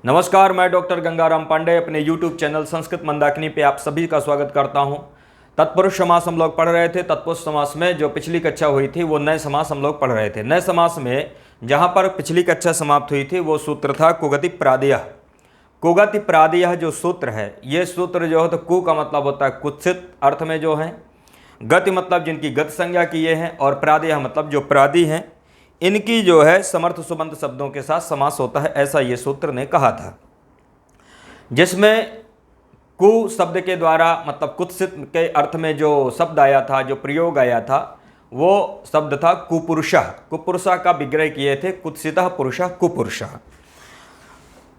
नमस्कार, मैं डॉक्टर गंगाराम पांडे अपने YouTube चैनल संस्कृत मंदाकिनी पे आप सभी का स्वागत करता हूं। तत्पुरुष समास हम लोग पढ़ रहे थे। तत्पुरुष समास में जो पिछली कक्षा हुई थी वो नए समास हम लोग पढ़ रहे थे। नए समास में जहां पर पिछली कक्षा समाप्त हुई थी वो सूत्र था कुगति प्रादेयः। कुगति प्रादेयः जो सूत्र है, ये सूत्र जो है तो कु का मतलब होता है कुत्सित अर्थ में जो है, गति मतलब जिनकी गति संज्ञा किए हैं, और प्रादेयः मतलब जो प्रादि हैं, इनकी जो है समर्थ सुबंत शब्दों के साथ समास होता है, ऐसा ये सूत्र ने कहा था। जिसमें कु शब्द के द्वारा मतलब कुत्सित के अर्थ में जो शब्द आया था, जो प्रयोग आया था, वो शब्द था कुपुरुषः। कुपुरुषः का विग्रह किए थे कुत्सितः पुरुषः कुपुरुषः।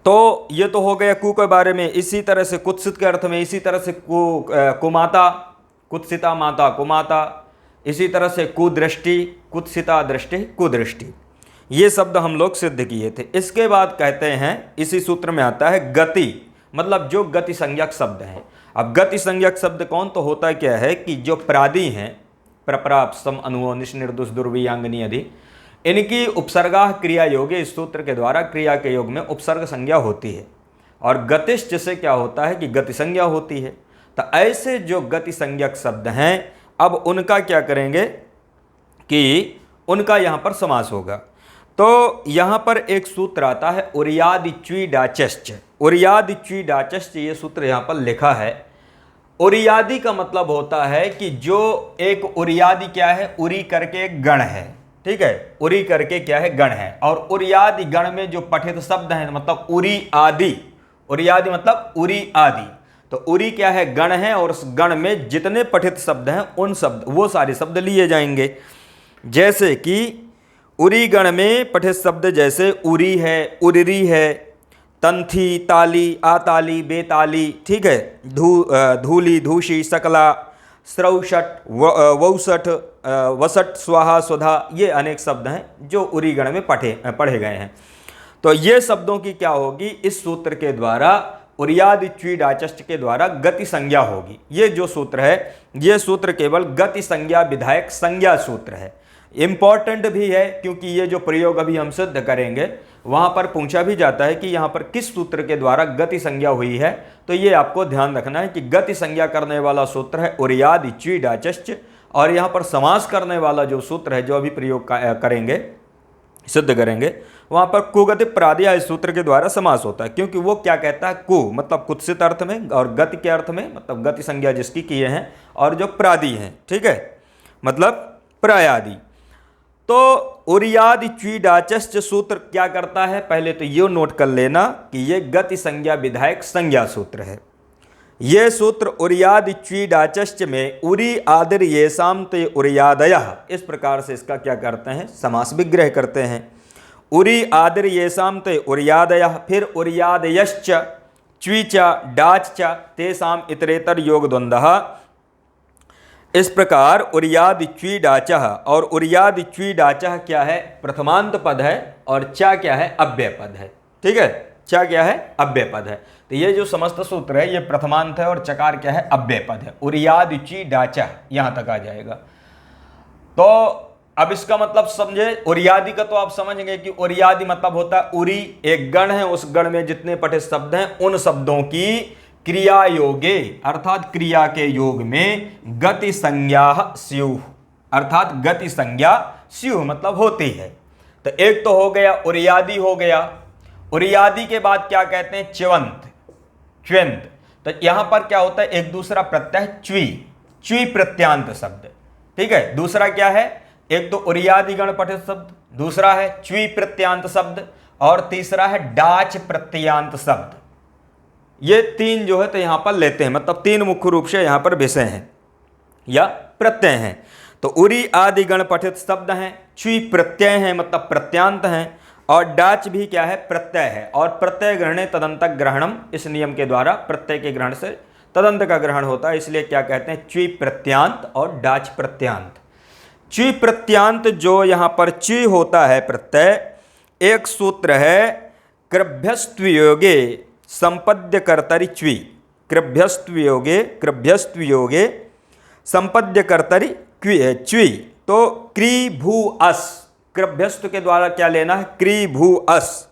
तो ये तो हो गया कु के बारे में। इसी तरह से कुत्सित के अर्थ में इसी तरह से कुमाता, कुत्सिता माता कुमाता, इसी तरह से कुदृष्टि, कुत्सिता दृष्टि कुदृष्टि, ये शब्द हम लोग सिद्ध किए थे। इसके बाद कहते हैं, इसी सूत्र में आता है गति, मतलब जो गति संज्ञक शब्द हैं। अब गति संज्ञक शब्द कौन, तो होता क्या है कि जो प्रादि हैं, प्रप्राप सम अनुो निश निर्दुष दुर्वियांगनी आदि, इनकी उपसर्गा क्रिया योगे, इस सूत्र के द्वारा क्रिया के योग में उपसर्ग संज्ञा होती है, और गतिश्च से क्या होता है कि गति संज्ञा होती है। तो ऐसे जो गति संज्ञक शब्द हैं, अब उनका क्या करेंगे कि उनका यहाँ पर समास होगा। तो यहाँ पर एक सूत्र आता है उरियादिच्वी डाचश्च। उरियादिच्वी डाचश्च ये सूत्र यहाँ पर लिखा है। उरियादि का मतलब होता है कि जो एक उरियादि क्या है, उरी करके एक गण है, ठीक है, उरी करके क्या है गण है, और उरियादि गण में जो पठित शब्द हैं मतलब उरी आदि, उरियादि मतलब उरी आदि, तो उरी क्या है गण है, और उस गण में जितने पठित शब्द हैं उन शब्द वो सारे शब्द लिए जाएंगे। जैसे कि उरी गण में पठित शब्द जैसे उरी है, उर्री है, तंथी, ताली, आताली, बेताली, ठीक है, धूली, धूषी, सकला, स्रौषट, वौसठ, वसट, स्वाहा, स्वधा, ये अनेक शब्द हैं जो उरी गण में पढ़े गए हैं। तो ये शब्दों की क्या होगी, इस सूत्र के द्वारा उरियादिच्वी डाचष्ट के द्वारा गति संज्ञा होगी। ये जो सूत्र है, ये सूत्र केवल गति संज्ञा विधायक संज्ञा सूत्र है। इंपॉर्टेंट भी है क्योंकि ये जो प्रयोग अभी हम सिद्ध करेंगे वहां पर पूछा भी जाता है कि यहाँ पर किस सूत्र के द्वारा गति संज्ञा हुई है। तो ये आपको ध्यान रखना है कि गति संज्ञा करने वाला सूत्र है उरियादिच्वी डाचष्ट, और यहाँ पर समास करने वाला जो सूत्र है जो अभी प्रयोग करेंगे, सिद्ध करेंगे, वहां पर कुगति प्रादेयः इस सूत्र के द्वारा समास होता है। क्योंकि वो क्या कहता है, कु मतलब कुत्सित अर्थ में, और गति के अर्थ में मतलब गति संज्ञा जिसकी किए हैं, और जो प्रादि हैं, ठीक है, मतलब प्रायादि। तो उरियादिच्वी डाचश्च सूत्र क्या करता है, पहले तो ये नोट कर लेना कि ये गति संज्ञा विधायक संज्ञा सूत्र है। ये सूत्र उरियादिच्वी डाचश्च में उरी आदिर येषाम ते उरियादयः, इस प्रकार से इसका क्या करते हैं, समास विग्रह करते हैं। उरी आदिर येषाम ते उरियादयः, फिर उरियादयश्च च्वीच डाच तेषाम इतरेतर योग द्वंद्वः, इस प्रकार उरियादिच्वी डाचः, और उरियादिच्वी डाचः क्या है, प्रथमांत पद है, और चा क्या है, अव्यय पद है, ठीक है, चा क्या है, अव्यय पद है। तो ये जो समस्त सूत्र है ये प्रथमांत है, और चकार क्या है, अव्यय पद है। उरियादिच्वी डाचः यहां तक आ जाएगा। तो अब इसका मतलब समझे, उरियादि का तो आप समझ गए कि उरियादि मतलब होता है उरी एक गण है, उस गण में जितने पठित शब्द हैं उन शब्दों की क्रिया योगे, अर्थात क्रिया के योग में गति संज्ञा स्युः, अर्थात गति संज्ञा स्युः मतलब होती है। तो एक तो हो गया उरियादि हो गया। उरियादि के बाद क्या कहते हैं, च्वंत, च्वंत। तो यहां पर क्या होता है, एक दूसरा प्रत्यय च्वी, च्वी प्रत्यांत शब्द, ठीक है। दूसरा क्या है, एक तो उरियादि गण पठित शब्द, दूसरा है च्वी प्रत्यांत शब्द, और तीसरा है डाच प्रत्यांत शब्द। ये तीन जो है तो यहां पर लेते हैं, मतलब तीन मुख्य रूप से यहां पर विषय हैं या प्रत्यय हैं। तो उरी आदि गण पठित शब्द हैं, च्वी प्रत्यय हैं मतलब प्रत्यांत हैं, और डाच भी क्या है, प्रत्यय है, और प्रत्यय ग्रहणे तदंत ग्रहणम, इस नियम के द्वारा प्रत्यय के ग्रहण से तदंत का ग्रहण होता है, इसलिए क्या कहते हैं, च्वी प्रत्यांत और डाच प्रत्यांत। च्वी प्रत्यांत जो यहां पर च्वी होता है प्रत्यय, एक सूत्र है कृभ्यस्त्वयोगे संपद्य कर्तरि च्वी, कृभ्यस्त्वयोगे संपद्य कर्तरि च्वी। तो क्री भू अस, कृभ्यस्त के द्वारा क्या लेना है, क्री भू अस,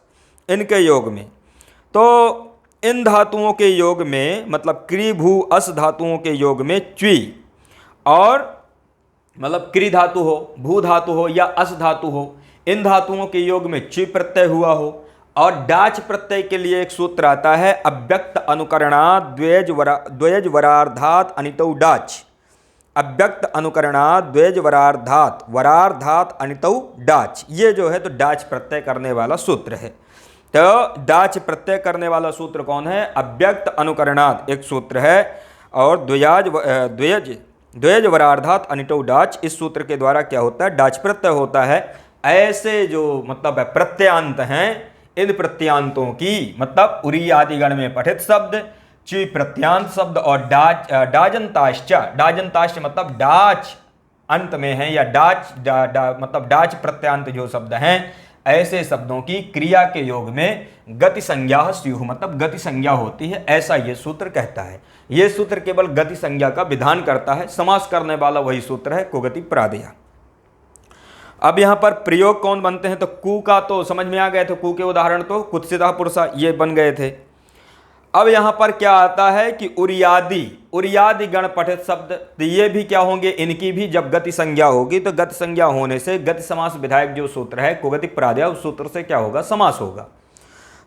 इनके योग में। तो इन धातुओं के योग में मतलब क्री भू अस धातुओं के योग में च्वी और मतलब क्री धातु हो, भू धातु हो या अस धातु हो, इन धातुओं के योग में च्वी प्रत्यय हुआ हो। और डाच प्रत्यय के लिए एक सूत्र आता है अव्यक्त अनुकरणात् द्वयज वरार्धात् अनितौ डाच। अव्यक्त अनुकरणात् द्वयज वरार्धात् अनितौ डाच, ये जो है तो डाच प्रत्यय करने वाला सूत्र है। तो डाच प्रत्यय करने वाला सूत्र कौन है? अव्यक्त अनुकरणात् एक सूत्र है और द्वयज वरार्धात् अनितौ डाच, इस सूत्र के द्वारा क्या होता है? डाच प्रत्यय होता है। ऐसे जो मतलब प्रत्ययांत हैं, इन प्रत्यांतों की मतलब उरी आदि गण में पठित शब्द, च्वी प्रत्यांत शब्द और डाजंताश्च मतलब डाच अंत में है या मतलब डाच प्रत्यांत जो शब्द हैं, ऐसे शब्दों की क्रिया के योग में गति संज्ञा स्युः मतलब गति संज्ञा होती है, ऐसा ये सूत्र कहता है। ये सूत्र केवल गति संज्ञा का विधान करता है, समास करने वाला वही सूत्र है कोगति प्रादेय। अब यहाँ पर प्रयोग कौन बनते हैं? तो कु का तो समझ में आ गए थे, कु के उदाहरण तो कुत्सितः पुरुषा ये बन गए थे। अब यहाँ पर क्या आता है कि उरियादि गण पठित शब्द, तो ये भी क्या होंगे? इनकी भी जब गति संज्ञा होगी तो गति संज्ञा होने से गति समास विधायक जो सूत्र है कोगति प्रादेय, उस सूत्र से क्या होगा? समास होगा।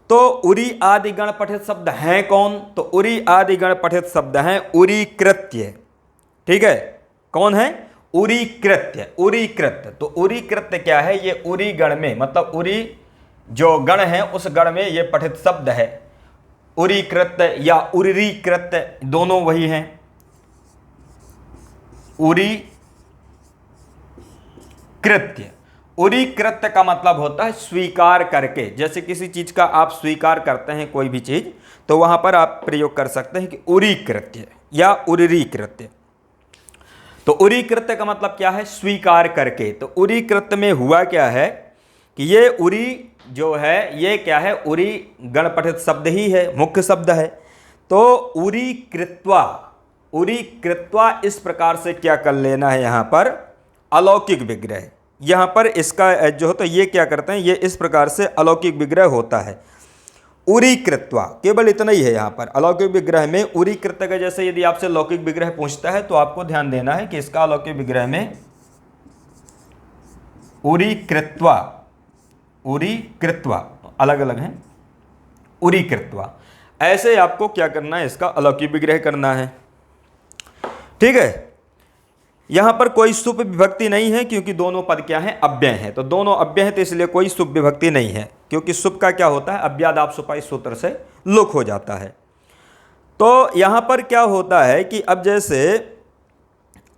तो उरी आदि गण पठित शब्द हैं कौन? तो उरी आदि गण पठित शब्द हैं उरीकृत्य। ठीक है, कौन है? उरीकृत्य। उरीकृत्य, तो उरीकृत्य क्या है? ये उरी गण में मतलब उरी जो गण है उस गण में ये पठित शब्द है। उरीकृत्य या उरीकृत्य दोनों वही हैं। उरीकृत्य, उरीकृत्य का मतलब होता है स्वीकार करके। जैसे किसी चीज का आप स्वीकार करते हैं कोई भी चीज, तो वहां पर आप प्रयोग कर सकते हैं कि उरीकृत्य या उरीकृत्य। तो उरीकृत्य का मतलब क्या है? स्वीकार करके। तो उरीकृत्य में हुआ क्या है कि ये उरी जो है ये क्या है? उरी गण पठित शब्द ही है, मुख्य शब्द है। तो उरी कृत्वा इस प्रकार से क्या कर लेना है? यहाँ पर अलौकिक विग्रह, यहाँ पर इसका जो होता है ये क्या करते हैं? ये इस प्रकार से अलौकिक विग्रह होता है। उरी कृत्वा, केवल इतना ही है यहाँ पर। अलौकिक विग्रह में उरी कृत्य का जैसे यदि आपसे लौकिक विग्रह पूछता है तो आपको ध्यान देना है कि इसका अलौकिक विग्रह में उरी कृत्वा अलग अलग हैं। उरी कृत्वा ऐसे आपको क्या करना है? इसका अलौकिक विग्रह करना है। ठीक है, यहां पर कोई सुप विभक्ति नहीं है क्योंकि दोनों पद क्या हैं? अव्यय हैं। तो दोनों अव्यय हैं तो इसलिए कोई सुप विभक्ति नहीं है, क्योंकि सुप का क्या होता है? अव्यादाप सुपा इस सूत्र से लोक हो जाता है। तो यहां पर क्या होता है कि अब जैसे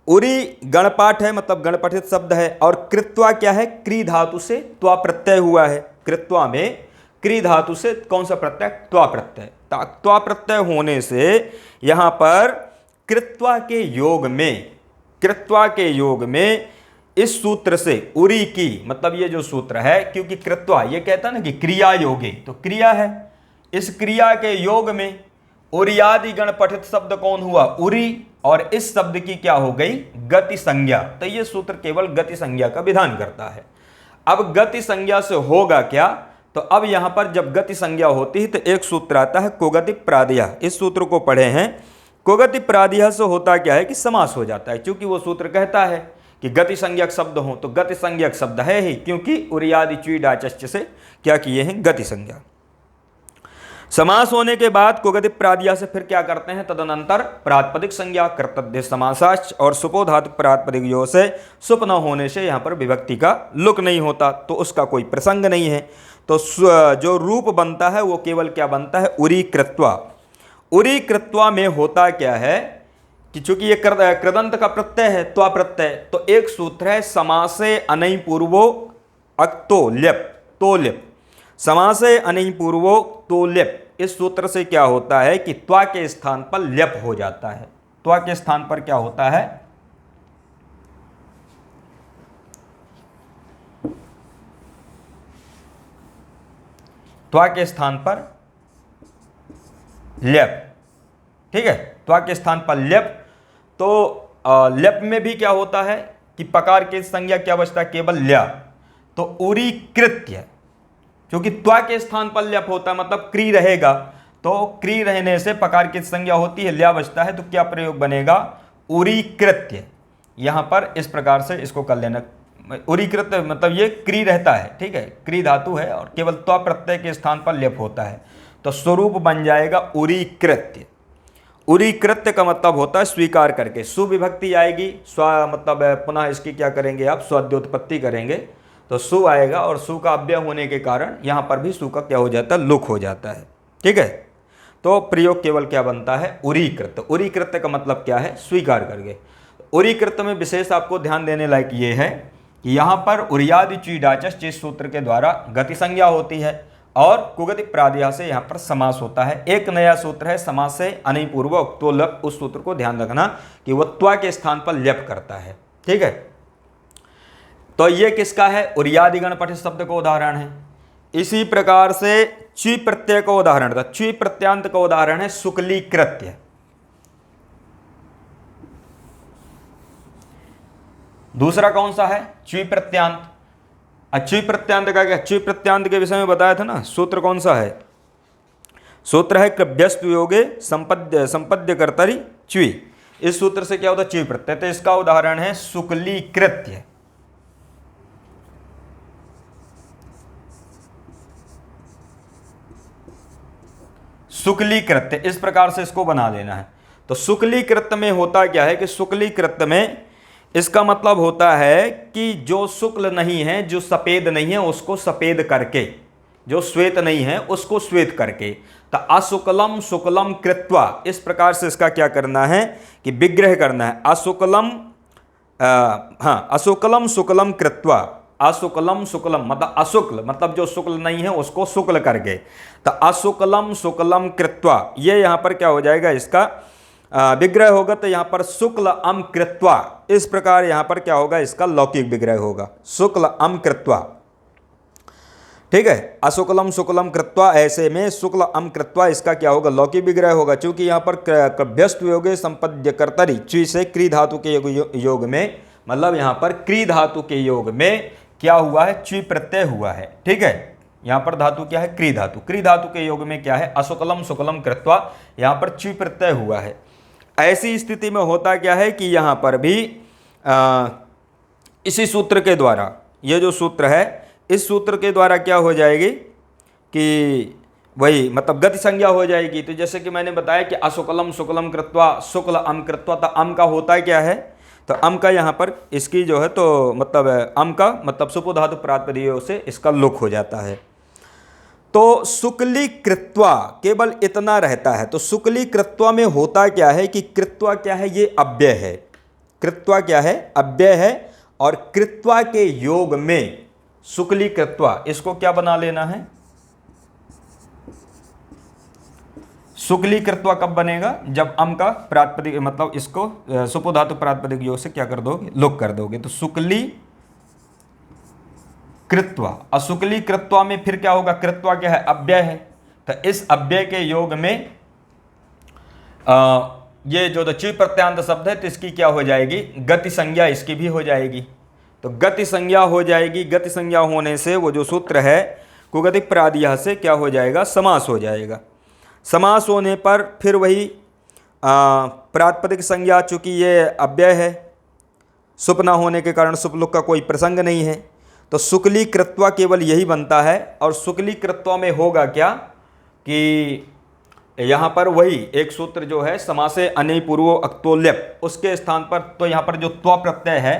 उरी गणपाठ है मतलब गणपठित शब्द है और कृत्वा क्या है? क्री धातु से त्वा प्रत्यय हुआ है। कृत्वा में क्री धातु से कौन सा प्रत्यय? त्वा प्रत्यय। त्वा प्रत्यय होने से यहां पर कृत्वा के योग में इस सूत्र से उरी की मतलब ये जो सूत्र है, क्योंकि कृत्वा ये कहता है ना कि क्रिया योगे, तो क्रिया है, इस क्रिया के योग में उरियादि गण पठित शब्द कौन हुआ? उरी, और इस शब्द की क्या हो गई? गति संज्ञा। तो ये सूत्र केवल गति संज्ञा का विधान करता है। अब गति संज्ञा से होगा क्या? तो अब यहां पर जब गति संज्ञा होती है तो एक सूत्र आता है कोगति प्रादेय। इस सूत्र को पढ़े हैं। कोगति प्रादेय से होता क्या है कि समास हो जाता है, क्योंकि वो सूत्र कहता है कि गति संज्ञक शब्द हो, तो गति संज्ञक शब्द है ही, क्योंकि उरियादि च्वी डाचश्च से क्या किए हैं? गति संज्ञा। समास होने के बाद कोगति प्रादेय से फिर क्या करते हैं? तदनंतर प्रातिपदिक संज्ञा कर्तव्य समासाश्च और सुपोधातु प्रातिपदिक यो से सुप न होने से यहाँ पर विभक्ति का लुक नहीं होता, तो उसका कोई प्रसंग नहीं है। तो जो रूप बनता है वो केवल क्या बनता है? उरी कृत्वा। उरी कृत्वा में होता क्या है कि चूंकि ये कृदंत का प्रत्यय है, त्वा प्रत्यय, तो एक सूत्र है समासे अनई पूर्वो अक्तो ल्यप तो ल्यप। समासे अनई पूर्वो तो ल्यप, इस सूत्र से क्या होता है कि त्वा के स्थान पर ल्यप हो जाता है। त्वा के स्थान पर क्या होता है? त्वा के स्थान पर ल्यप। ठीक है, त्वा के स्थान पर ल्यप। तो ल्यप में भी क्या होता है कि पकार की संज्ञा क्या बचता है? केवल ल्या। तो उरी कृत्य, क्योंकि त्वा के स्थान पर ल्यप होता है, मतलब क्री रहेगा, तो क्री रहने से पकार की संज्ञा होती है, ल्या बचता है, तो क्या प्रयोग बनेगा, उरीकृत्य। यहां पर इस प्रकार से इसको कर लेना, उरीकृत्य मतलब ये क्री रहता है, ठीक है, क्री धातु है और केवल त्वा प्रत्यय के स्थान पर ल्यप होता है, तो स्वरूप बन जाएगा उरीकृत्य। उरीकृत्य का मतलब होता है स्वीकार करके, सुविभक्ति आएगी, स्व मतलब पुनः इसकी क्या करेंगे आप, स्वाद्योत्पत्ति करेंगे, तो सु आएगा और सु का अव्यय होने के कारण यहां पर भी सु का क्या हो जाता है, लुक हो जाता है, ठीक है। तो प्रयोग केवल क्या बनता है, उरीकृत्य। उरीकृत्य का मतलब क्या है, स्वीकार करके। उरीकृत्य में विशेष आपको ध्यान देने लायक ये है कि यहाँ पर उरियादि चीडाचस जिस सूत्र के द्वारा गति संज्ञा होती है और कुगति प्रादिया से यहाँ पर समास होता है। एक नया सूत्र है समास से अनिपूर्वक, तो लप उस सूत्र को ध्यान रखना कि वह त्वा के स्थान पर ल्यप करता है, ठीक है। तो ये किसका है, उरियादिगण पठित शब्द का उदाहरण है। इसी प्रकार से च्वी प्रत्यय का उदाहरण था, च्वी प्रत्यांत का उदाहरण है शुक्लीकृत्य। दूसरा कौन सा है, च्वी प्रत्यांत। च्वी प्रत्यांत का क्या, च्वी प्रत्यांत के विषय में बताया था ना, सूत्र कौन सा है, सूत्र है कृभ्यस्त योगे संपद्य कर्तरि च्वी। इस सूत्र से क्या होता है, च्वी प्रत्यय, तो इसका उदाहरण है शुक्लीकृत्य। शुक्लीकृत्य, इस प्रकार से इसको बना लेना है। तो शुक्लीकृत्य में होता क्या है कि शुक्लीकृत्य में इसका मतलब होता है कि जो शुक्ल नहीं है, जो सफेद नहीं है, उसको सफेद करके, जो श्वेत नहीं है उसको श्वेत करके, तो अशुक्लम शुक्लम कृत्वा, इस प्रकार से इसका क्या करना है कि विग्रह करना है। अशुक्लम अशुक्लम शुक्लम कृत्वा, अशुक्लम शुक्लम मतलब अशुक्ल मतलब जो शुक्ल नहीं है उसको शुक्ल करके, तो अशुक्लम शुक्लम कृत्वा, ये यहाँ पर क्या हो जाएगा, इसका विग्रह होगा, तो यहाँ पर शुक्ल अम कृत्वा, इस प्रकार यहाँ पर क्या होगा, इसका लौकिक विग्रह होगा, शुक्ल अम कृत्वा, ठीक है। अशुक्लम शुक्लम कृत्वा, ऐसे में शुक्ल अम कृत्वा इसका क्या होगा, लौकिक विग्रह होगा। चूंकि यहाँ पर कृभ्यस्त योगे संपद्य कर्तरि च्वी से क्री धातु के योग में, मतलब यहाँ पर क्री धातु के योग में क्या हुआ है, च्वी प्रत्यय हुआ है, ठीक है। यहाँ पर धातु क्या है, क्री धातु, क्री धातु के योग में क्या है, अशुक्लम शुक्लम कृत्वा, यहाँ पर च्वी प्रत्यय हुआ है। ऐसी स्थिति में होता क्या है कि यहाँ पर भी इसी सूत्र के द्वारा, ये जो सूत्र है इस सूत्र के द्वारा क्या हो जाएगी कि वही मतलब गति संज्ञा हो जाएगी। तो जैसे कि मैंने बताया कि अशुक्लम शुक्लम कृत्वा शुक्ल अम कृत्वा, तो अम का होता क्या है, तो अम का यहाँ पर इसकी जो है तो मतलब अम का मतलब सुपो धातु प्रातिपदिक से इसका लुक हो जाता है। तो शुक्ली कृत्वा केवल इतना रहता है। तो शुक्ली कृत्वा में होता क्या है कि कृत्वा क्या है, ये अव्यय है, कृत्वा क्या है, अव्यय है, और कृत्वा के योग में शुक्ली कृत्वा, इसको क्या बना लेना है, शुक्ली कृत्वा कब बनेगा, जब अम का प्रातिपदिक मतलब इसको सुपो धातु प्रातिपदिक योग से क्या कर दोगे, लुक कर दोगे, तो शुक्ली कृत्वा। अशुक्ली कृत्वा में फिर क्या होगा, कृत्वा क्या है, अव्यय है, तो इस अव्यय के योग में ये जो च्वी प्रत्यांत शब्द है तो इसकी क्या हो जाएगी, गति संज्ञा इसकी भी हो जाएगी। तो गति संज्ञा हो जाएगी, गति संज्ञा होने से वो जो सूत्र है कुगति प्रादिया से क्या हो जाएगा, समास हो जाएगा। समास होने पर फिर वही प्रातिपदिक संज्ञा, चूंकि ये अव्यय है, सुप न होने के कारण सुपलुक का कोई प्रसंग नहीं है, तो शुक्ली कृत्वा केवल यही बनता है। और शुक्ली कृत्वा में होगा क्या कि यहाँ पर वही एक सूत्र जो है समासे अनिपूर्वो अक्तोल्यप, उसके स्थान पर तो यहाँ पर जो त्व प्रत्यय है,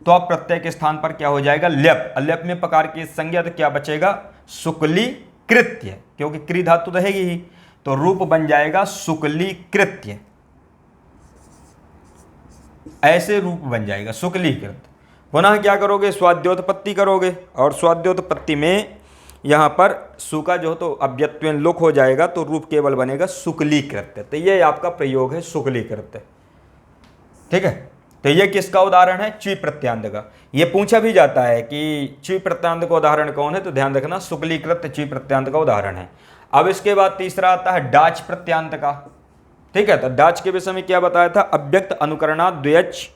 त्व प्रत्यय के स्थान पर क्या हो जाएगा, ल्यप। ल्यप में पकार की संज्ञा, तो क्या बचेगा, शुक्ली कृत्य, क्योंकि क्री धातु रहेगी ही, तो रूप बन जाएगा शुक्ली कृत्य, ऐसे रूप बन जाएगा शुक्लीकृत। पुनः क्या करोगे, स्वाद्योत्पत्ति करोगे, और स्वाद्योत्पत्ति में यहाँ पर सु का जो तो अव्यत्वेन लोक हो जाएगा, तो रूप केवल बनेगा शुक्लीकृत। तो ये आपका प्रयोग है शुक्लीकृत, ठीक है। तो ये किसका उदाहरण है, च्वी प्रत्यांत का। ये पूछा भी जाता है कि च्वी प्रत्यांत का उदाहरण कौन है, तो ध्यान रखना शुक्लीकृत च्वी प्रत्यांत का उदाहरण है। अब इसके बाद तीसरा आता है डाच प्रत्यांत का, ठीक है। तो डाच के विषय में क्या बताया था, अव्यक्त अनुकरणात् द्वयच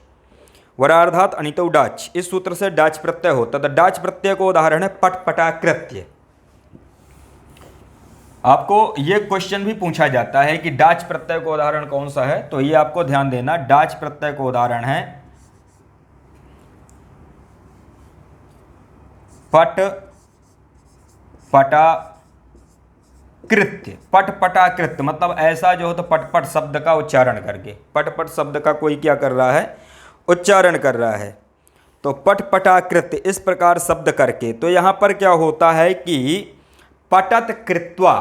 वरार्धात अनितौ डाच, इस सूत्र से डाच प्रत्यय होता। तो डाच प्रत्यय को उदाहरण है पटपटाकृत्य, आपको ये क्वेश्चन भी पूछा जाता है कि डाच प्रत्यय का उदाहरण कौन सा है, तो ये आपको ध्यान देना, डाच प्रत्यय का उदाहरण है पट पटा कृत्य। पट पटा कृत्य मतलब ऐसा जो हो तो पटपट शब्द का उच्चारण करके, पटपट शब्द का कोई क्या कर रहा है, उच्चारण कर रहा है, तो पट पटा कृत्य इस प्रकार शब्द करके। तो यहाँ पर क्या होता है कि पटत कृत्वा,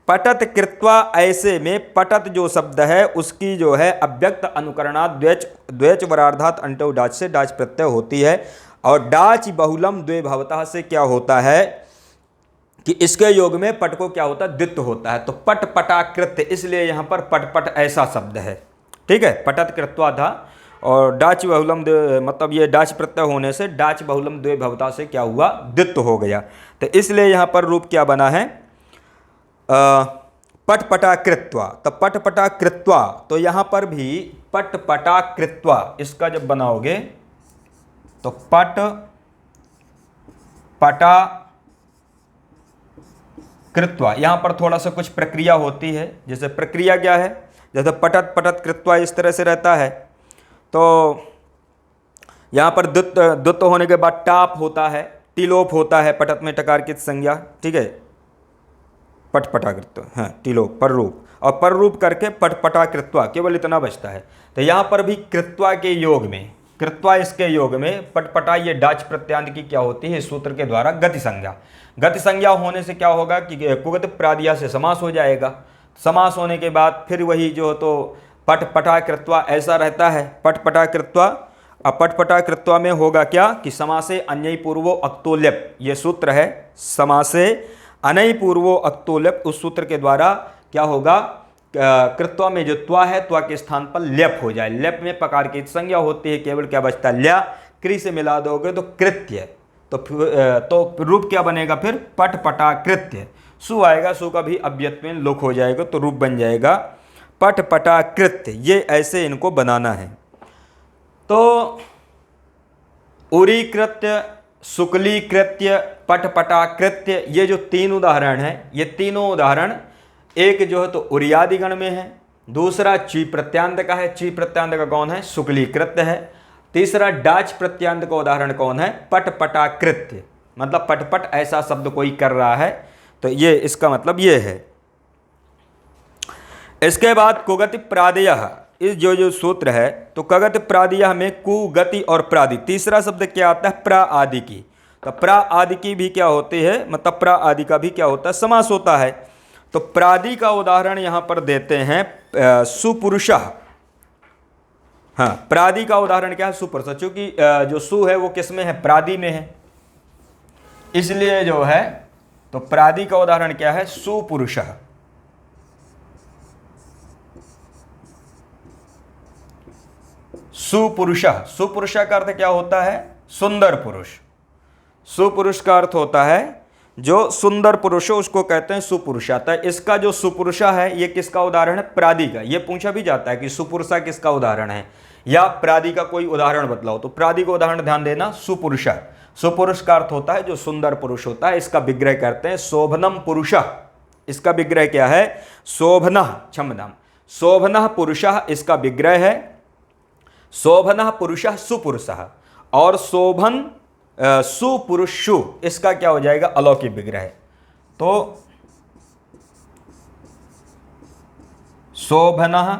पटत कृत्वा, ऐसे में पटत जो शब्द है उसकी जो है अव्यक्त अनुकरणात् द्वेच द्वेच वरार्धात् अंटो डाच से डाच प्रत्यय होती है, और डाच बहुलम द्वे भवतः से क्या होता है कि इसके योग में पट को क्या होता है, द्वित्व होता है। तो पट पटाकृत्य, इसलिए यहाँ पर पटपट ऐसा शब्द है। ठीक है, पटत कृत्वा था और डाच बहुलम मतलब ये डाच प्रत्यय होने से डाच बहुलम द्वे भवता से क्या हुआ, द्वित्व हो गया। तो इसलिए यहाँ पर रूप क्या बना है, पट पटा कृत्वा। तो पट पटा कृत्वा, तो यहाँ पर भी पट पटा कृत्वा इसका जब बनाओगे तो पट पटा कृत्वा, यहाँ पर थोड़ा सा कुछ प्रक्रिया होती है। जैसे प्रक्रिया क्या है, जैसे पटत पटत कृत्वा इस तरह से रहता है, तो यहाँ पर द्वुत होने के बाद टाप होता है, टिलोप होता है, पटत में टकार की संज्ञा। ठीक है, पट पटा कृत्वा, हाँ टिलोप पर रूप, और पर रूप करके पट पटा कृत्वा, केवल इतना बचता है। तो यहाँ पर भी कृत्वा के योग में, कृत्वा इसके योग में पटपटा ये डाच प्रत्यांत की क्या होती है, सूत्र के द्वारा गति संज्ञा। गति संज्ञा होने से क्या होगा कि कुगत प्रादिया से समास हो जाएगा। समास होने के बाद फिर वही जो तो पट पटा कृत्वा ऐसा रहता है, पट पटा कृत्वा। अब पट पटा कृत्वा में होगा क्या कि समासे अन्य पूर्वो अक्तोल्यप, ये सूत्र है, समासे अनय पूर्वो अक्तोल्यप, उस सूत्र के द्वारा क्या होगा, कृत्वा में जो त्वा है, त्वा के स्थान पर ल्यप हो जाए। ल्यप में पकार की संज्ञा होती है, केवल क्या बचता है, ल्या, क्री से मिला दोगे तो कृत्य, तो रूप क्या बनेगा फिर, पट पटा कृत्य। सु आएगा, सु का भी अव्यक्त में लोक हो जाएगा, तो रूप बन जाएगा पट पटा कृत्य। ये ऐसे इनको बनाना है। तो उरी कृत्य, शुक्ली कृत्य, पट पटा कृत्य, ये जो तीन उदाहरण हैं, ये तीनों उदाहरण एक जो है तो उरियादि गण में है, दूसरा ची प्रत्यांत का है, ची प्रत्यांत का कौन है, शुक्ली कृत्य है, तीसरा डाच प्रत्यांत का उदाहरण कौन है, पट पटा कृत्य, मतलब पटपट ऐसा शब्द कोई कर रहा है, तो ये इसका मतलब ये है। इसके बाद कुगति प्रादयः, इस जो सूत्र है, तो कगति प्रादयः में कुगति और प्रादि, तीसरा शब्द क्या आता है, प्रा आदि की। तो प्रा आदि की भी क्या होती है, मतलब प्रा आदि का भी क्या होता है, समास होता है। तो प्रादि का उदाहरण यहां पर देते हैं सुपुरुषः। हाँ, प्रादि का उदाहरण क्या है, सुपुरुष, क्योंकि जो सु है वो किस में है, प्रादि में है, इसलिए जो है तो प्रादि का उदाहरण क्या है, सुपुरुषः। सुपुरुषः, सुपुरुषः का अर्थ क्या होता है, सुंदर पुरुष। सुपुरुष का अर्थ होता है जो सुंदर पुरुष हो उसको कहते हैं सुपुरुषा। तो इसका जो सुपुरुषा है ये किसका उदाहरण है, प्रादि का। ये पूछा भी जाता है कि सुपुरुषा किसका उदाहरण है, या प्रादि का कोई उदाहरण बतलाओ, तो प्रादि का उदाहरण ध्यान देना, सुपुरुषा। सुपुरुष का अर्थ होता है जो सुंदर पुरुष होता है, इसका विग्रह करते हैं शोभनम पुरुषः। इसका विग्रह क्या है, शोभनः, क्षमदम, शोभनः पुरुषः इसका विग्रह है, शोभनः पुरुषः सुपुरुषः, और शोभन सुपुरुषु इसका क्या हो जाएगा, अलौकिक विग्रह। तो शोभनः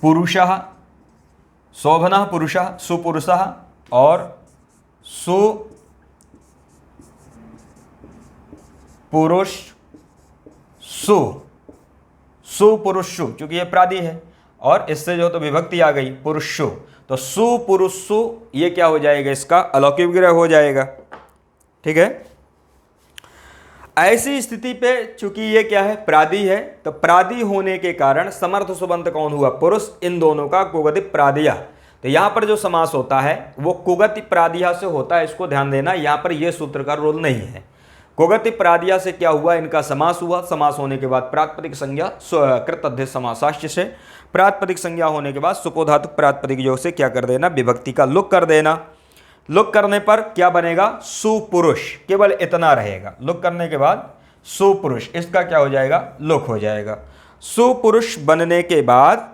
पुरुषः, शोभनः पुरुषः सुपुरुषः, और सुपुरुष सुपुरुषु, क्योंकि ये प्रादि है और इससे जो तो विभक्ति आ गई पुरुषु, तो सुपुरुषु ये क्या हो जाएगा, इसका अलौकिक विग्रह हो जाएगा। ठीक है, ऐसी स्थिति पे चूंकि ये क्या है, प्रादि है, तो प्रादि होने के कारण समर्थ सुबंत कौन हुआ, पुरुष, इन दोनों का कुगति प्रादिया। तो यहां पर जो समास होता है वो कुगति प्रादिया से होता है, इसको ध्यान देना, यहां पर यह सूत्र का रोल नहीं है। कुगति प्रादिया से क्या हुआ, इनका समास हुआ, समास होने के बाद प्रातिपदिक संज्ञा कृत अध्यय समासाश्च से, प्रातिपदिक संज्ञा होने के बाद सुपोधातु प्रातिपदिक योग से क्या कर देना, विभक्ति का लुक कर देना। लुक करने पर क्या बनेगा? सुपुरुष, केवल इतना रहेगा। लुक करने के बाद सुपुरुष, इसका क्या हो जाएगा? लुक हो जाएगा। सुपुरुष बनने के बाद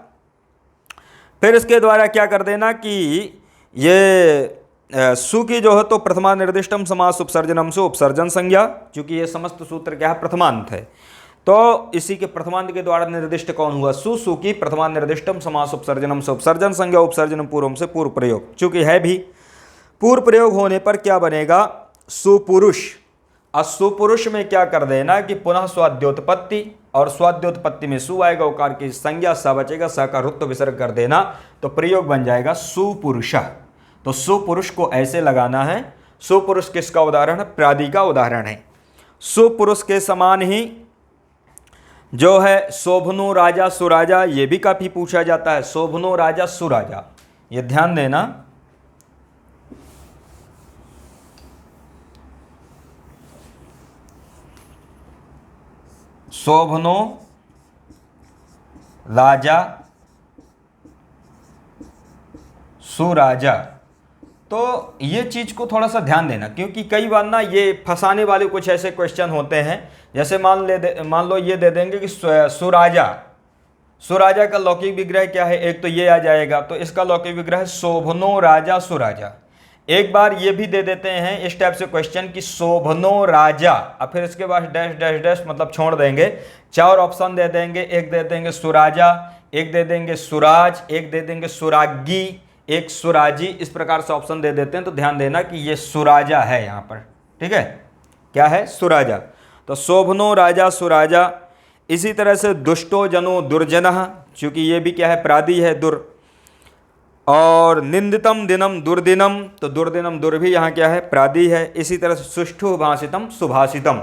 फिर इसके द्वारा क्या कर देना कि ये सु की जो है तो प्रथमा निर्दिष्टम समास उपसर्जनम से उपसर्जन संज्ञा, क्योंकि ये समस्त सूत्र क्या है? प्रथमांत है। तो इसी के प्रथमांत के द्वारा निर्दिष्ट कौन हुआ? सु की प्रथमा निर्दिष्टम समास उपसर्जनम से उपसर्जन संज्ञा, उपसर्जन पूर्वम से पूर्व प्रयोग, चूंकि है भी पूर्व प्रयोग होने पर क्या बनेगा? सुपुरुष। अब सुपुरुष में क्या कर देना कि पुनः स्वाद्योत्पत्ति, और स्वाद्योत्पत्ति में सु आएगा, उकार की संज्ञा सा बचेगा, सा का रुत्व विसर्ग कर देना, तो प्रयोग बन जाएगा सुपुरुष। तो सुपुरुष को ऐसे लगाना है। सुपुरुष किसका उदाहरण है? प्रादि का उदाहरण है। सुपुरुष के समान ही जो है शोभनो राजा सुराजा, ये भी काफी पूछा जाता है। शोभनो राजा सुराजा, ये ध्यान देना। शोभनो राजा सुराजा, तो ये चीज को थोड़ा सा ध्यान देना, क्योंकि कई बार ना ये फंसाने वाले कुछ ऐसे क्वेश्चन होते हैं। जैसे मान लो ये दे देंगे कि सुराजा, सुराजा का लौकिक विग्रह क्या है? एक तो ये आ जाएगा, तो इसका लौकिक विग्रह है शोभनो राजा सुराजा। एक बार ये भी दे देते हैं इस टाइप से क्वेश्चन कि शोभनो राजा, और फिर इसके बाद डैश डैश डैश मतलब छोड़ देंगे, 4 ऑप्शन दे देंगे। एक दे देंगे सुराजा, एक दे देंगे सुराज, एक दे देंगे सुरागी, एक सुराजी, इस प्रकार से ऑप्शन दे देते हैं। तो ध्यान देना कि ये सुराजा है यहाँ पर, ठीक है? क्या है? सुराजा। तो शोभनो राजा सुराजा। इसी तरह से दुष्टो जनो दुर्जनः, चूंकि ये भी क्या है? प्रादि है, दुर। और निंदितम दिनम दुर्दिनम, तो दुर्दिनम दुर भी यहाँ क्या है? प्रादि है। इसी तरह से सुष्ठु भाषितम सुभाषितम,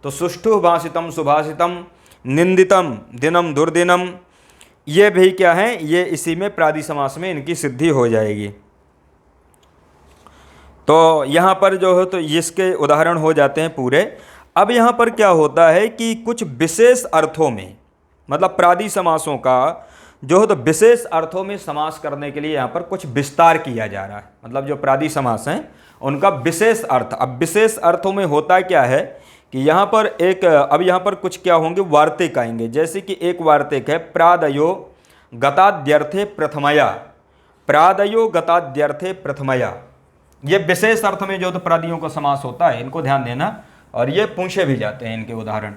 तो सुष्ठु भाषितम सुभाषितम, निंदितम दिनम दुर्दिनम, ये भी क्या है? ये इसी में प्रादि समास में इनकी सिद्धि हो जाएगी। तो यहाँ पर जो है तो इसके उदाहरण हो जाते हैं पूरे। अब यहाँ पर क्या होता है कि कुछ विशेष अर्थों में, मतलब प्रादि समासों का जो है तो विशेष अर्थों में समास करने के लिए यहाँ पर कुछ विस्तार किया जा रहा है। मतलब जो प्रादि समास हैं उनका विशेष अर्थ। अब विशेष अर्थों में होता क्या है कि यहाँ पर एक, अब यहाँ पर कुछ क्या होंगे? वार्तिक आएंगे। जैसे कि एक वार्तिक है, प्रादयो गताद्यर्थे प्रथमया, प्रादयो गताद्यर्थे प्रथमया। ये विशेष अर्थ में जो तो प्रादियों का समास होता है, इनको ध्यान देना। और ये पूछे भी जाते हैं इनके उदाहरण।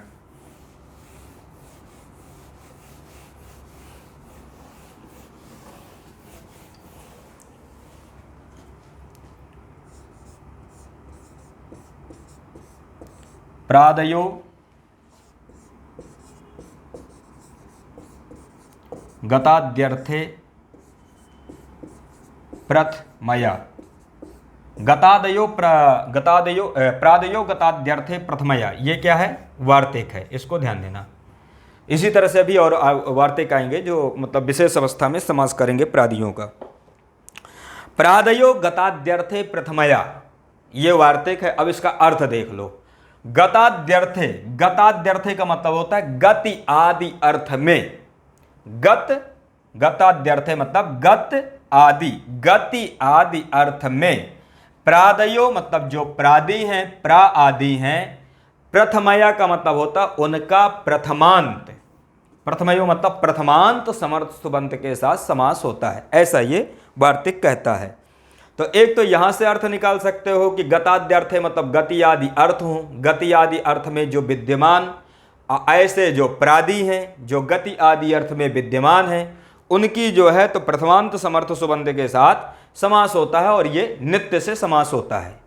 प्रादयो गताद्यर्थे प्रथमया, प्रादयो गताद्यर्थे प्रथमया, ये क्या है? वार्तिक है, इसको ध्यान देना। इसी तरह से भी और वार्तिक आएंगे जो मतलब विशेष अवस्था में समास करेंगे प्रादियों का। प्रादयो गताद्यर्थे प्रथमया, ये वार्तिक है। अब इसका अर्थ देख लो। गताद्यर्थे, गताद्यर्थे का मतलब होता है गति आदि अर्थ में। गताद्यर्थे मतलब गत आदि, गति आदि अर्थ में। प्रादयो मतलब जो प्रादि हैं, प्रा आदि हैं। प्रथमया का मतलब होता उनका प्रथमांत। प्रथमयो मतलब प्रथमांत समर्थ सुबंत के साथ समास होता है, ऐसा ये वार्तिक कहता है। तो एक तो यहां से अर्थ निकाल सकते हो कि गताद्यर्थ है मतलब गति आदि अर्थ हो। गति आदि अर्थ में जो विद्यमान, ऐसे जो प्रादि हैं जो गति आदि अर्थ में विद्यमान हैं, उनकी जो है तो प्रथमांत समर्थ सुबंध के साथ समास होता है, और ये नित्य से समास होता है।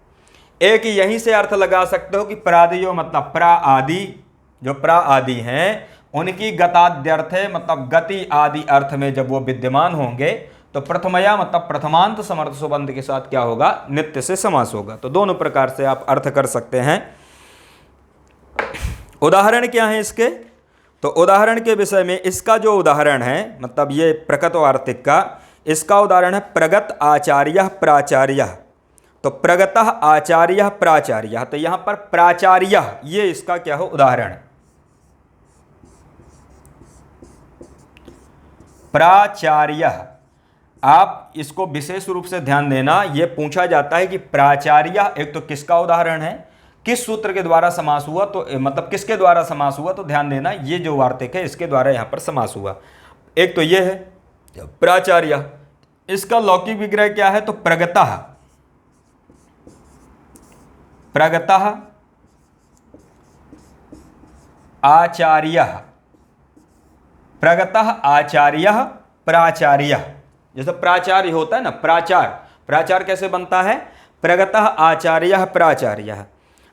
एक यहीं से अर्थ लगा सकते हो कि प्रादियो मतलब प्रा आदि, जो प्रा आदि हैं उनकी गताद्यर्थ है मतलब गति आदि अर्थ में जब वो विद्यमान होंगे तो प्रथमया मतलब प्रथमांत समर्थ सुबंध के साथ क्या होगा? नित्य से समास होगा। तो दोनों प्रकार से आप अर्थ कर सकते हैं। उदाहरण क्या है इसके? तो उदाहरण के विषय में इसका जो उदाहरण है, मतलब ये प्रगत वार्तिक का, इसका उदाहरण है प्रगत आचार्य प्राचार्य। तो प्रगतः आचार्य प्राचार्य, तो यहां पर प्राचार्य ये इसका क्या हो? उदाहरण। प्राचार्य आप इसको विशेष रूप से ध्यान देना, यह पूछा जाता है कि प्राचार्य एक तो किसका उदाहरण है, किस सूत्र के द्वारा समास हुआ, तो मतलब किसके द्वारा समास हुआ, तो ध्यान देना ये जो वार्तिक है इसके द्वारा यहां पर समास हुआ। एक तो ये है प्राचार्य, इसका लौकिक विग्रह क्या है, तो प्रगतः, प्रगतः आचार्य, प्रगतः आचार्य प्राचार्य। जैसे प्राचार्य होता है ना, प्राचार कैसे बनता है, प्रगतः आचार्य प्राचार्य।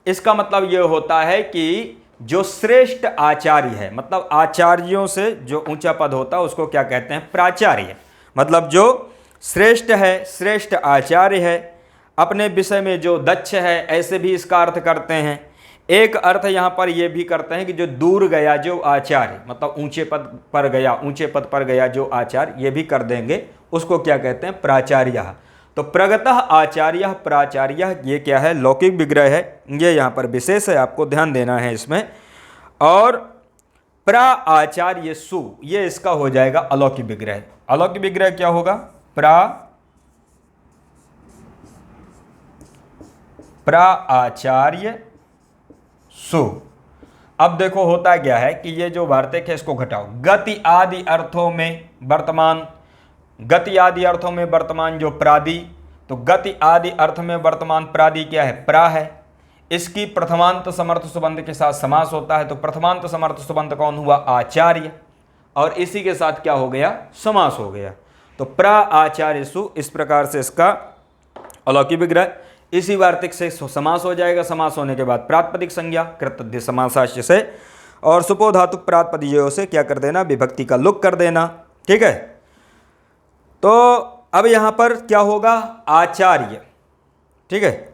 इसका मतलब यह होता है कि जो श्रेष्ठ आचार्य है, मतलब आचार्यों से जो ऊंचा पद होता है उसको क्या कहते हैं, प्राचार्य। मतलब जो श्रेष्ठ है, श्रेष्ठ आचार्य है, अपने विषय में जो दक्ष है, ऐसे भी इसका अर्थ करते हैं। एक अर्थ यहाँ पर यह भी करते हैं कि जो दूर गया जो आचार्य, मतलब ऊंचे पद पर गया, ऊंचे पद पर गया जो आचार्य, ये भी कर देंगे, उसको क्या कहते हैं, प्राचार्य। तो प्रगतः आचार्य प्राचार्य, ये क्या है, लौकिक विग्रह है, ये यहाँ पर विशेष है, आपको ध्यान देना है इसमें। और प्राचार्य सु, ये इसका हो जाएगा अलौकिक विग्रह। अलौकिक विग्रह क्या होगा, प्राचार्य सु। अब देखो होता क्या है कि ये जो वार्तिक है इसको घटाओ, गति आदि अर्थों में वर्तमान, गति आदि अर्थों में वर्तमान जो प्रादि, तो गति आदि अर्थ में वर्तमान प्रादि क्या है, प्रा है। इसकी प्रथमांत समर्थ सुबंध के साथ समास होता है, तो प्रथमांत समर्थ सुबंध कौन हुआ, आचार्य, और इसी के साथ क्या हो गया, समास हो गया। तो प्रा आचार्य सु, इस प्रकार से इसका अलौकिक विग्रह। इसी वार्तिक से समास हो जाएगा। समास होने के बाद प्रातिपदिक संज्ञा कृतध्य समासाश्य से और सुपो धातु प्रातिपदियों से क्या कर देना, विभक्ति का लुक कर देना। ठीक है, तो अब यहां पर क्या होगा, आचार्य। ठीक है,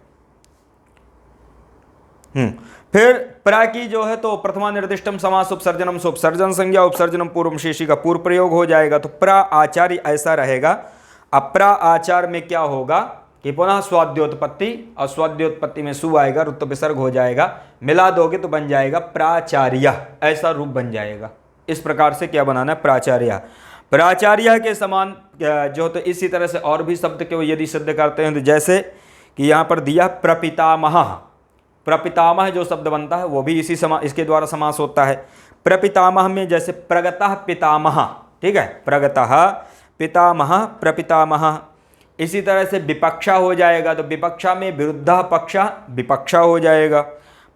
फिर प्रा की जो है तो प्रथमा निर्दिष्टम समास उपसर्जनम से उपसर्जन संज्ञा, उपसर्जनम पूर्व शेषी का पूर्व प्रयोग हो जाएगा। तो प्रा आचार्य ऐसा रहेगा। अब प्रा आचार में क्या होगा कि पुनः स्वाद्योत्पत्ति, और स्वाद्योत्पत्ति में सु आएगा, रुत विसर्ग हो जाएगा, मिला दोगे तो बन जाएगा प्राचार्य, ऐसा रूप बन जाएगा। इस प्रकार से क्या बनाना है, प्राचार्य। प्राचार्य के समान जो, तो इसी तरह से और भी शब्द के यदि सिद्ध करते हैं, तो जैसे कि यहाँ पर दिया प्रपितामह, प्रपितामह जो शब्द बनता है वो भी इसके द्वारा समास होता है। प्रपितामह में जैसे प्रगतः पितामह, ठीक है, प्रगतः पितामह प्रपितामह। इसी तरह से विपक्षा हो जाएगा, तो विपक्षा में विरुद्ध पक्षा विपक्षा हो जाएगा।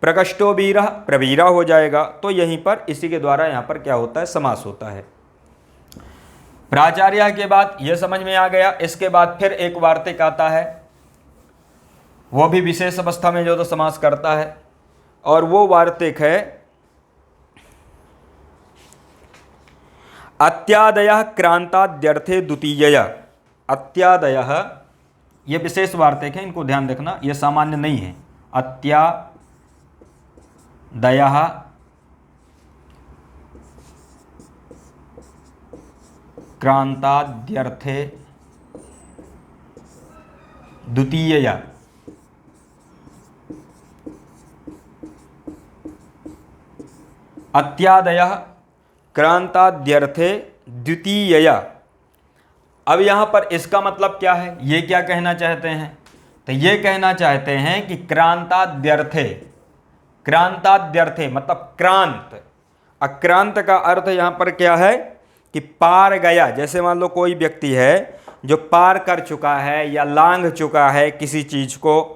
प्रकष्टो वीरः प्रवीरा हो जाएगा। तो यहीं पर इसी के द्वारा यहाँ पर क्या होता है, समास होता है। प्राचार्य के बाद यह समझ में आ गया। इसके बाद फिर एक वार्तिक आता है, वो भी विशेष अवस्था में जो तो समास करता है, और वो वार्तिक है अत्यादयः क्रांताद्यर्थे द्वितीयया। अत्यादयः ये विशेष वार्तिक है, इनको ध्यान रखना, ये सामान्य नहीं है। अत्यादयः क्रांताद्यर्थे द्वितीयया। अत्यादयः क्रांताद्यर्थे द्वितीयया। अब यहां पर इसका मतलब क्या है, ये क्या कहना चाहते हैं, तो ये कहना चाहते हैं कि क्रांताद्यर्थे, क्रांताद्यर्थे मतलब क्रांत। अक्रांत का अर्थ यहां पर क्या है कि पार गया। जैसे मान लो कोई व्यक्ति है जो पार कर चुका है या लांघ चुका है किसी चीज को,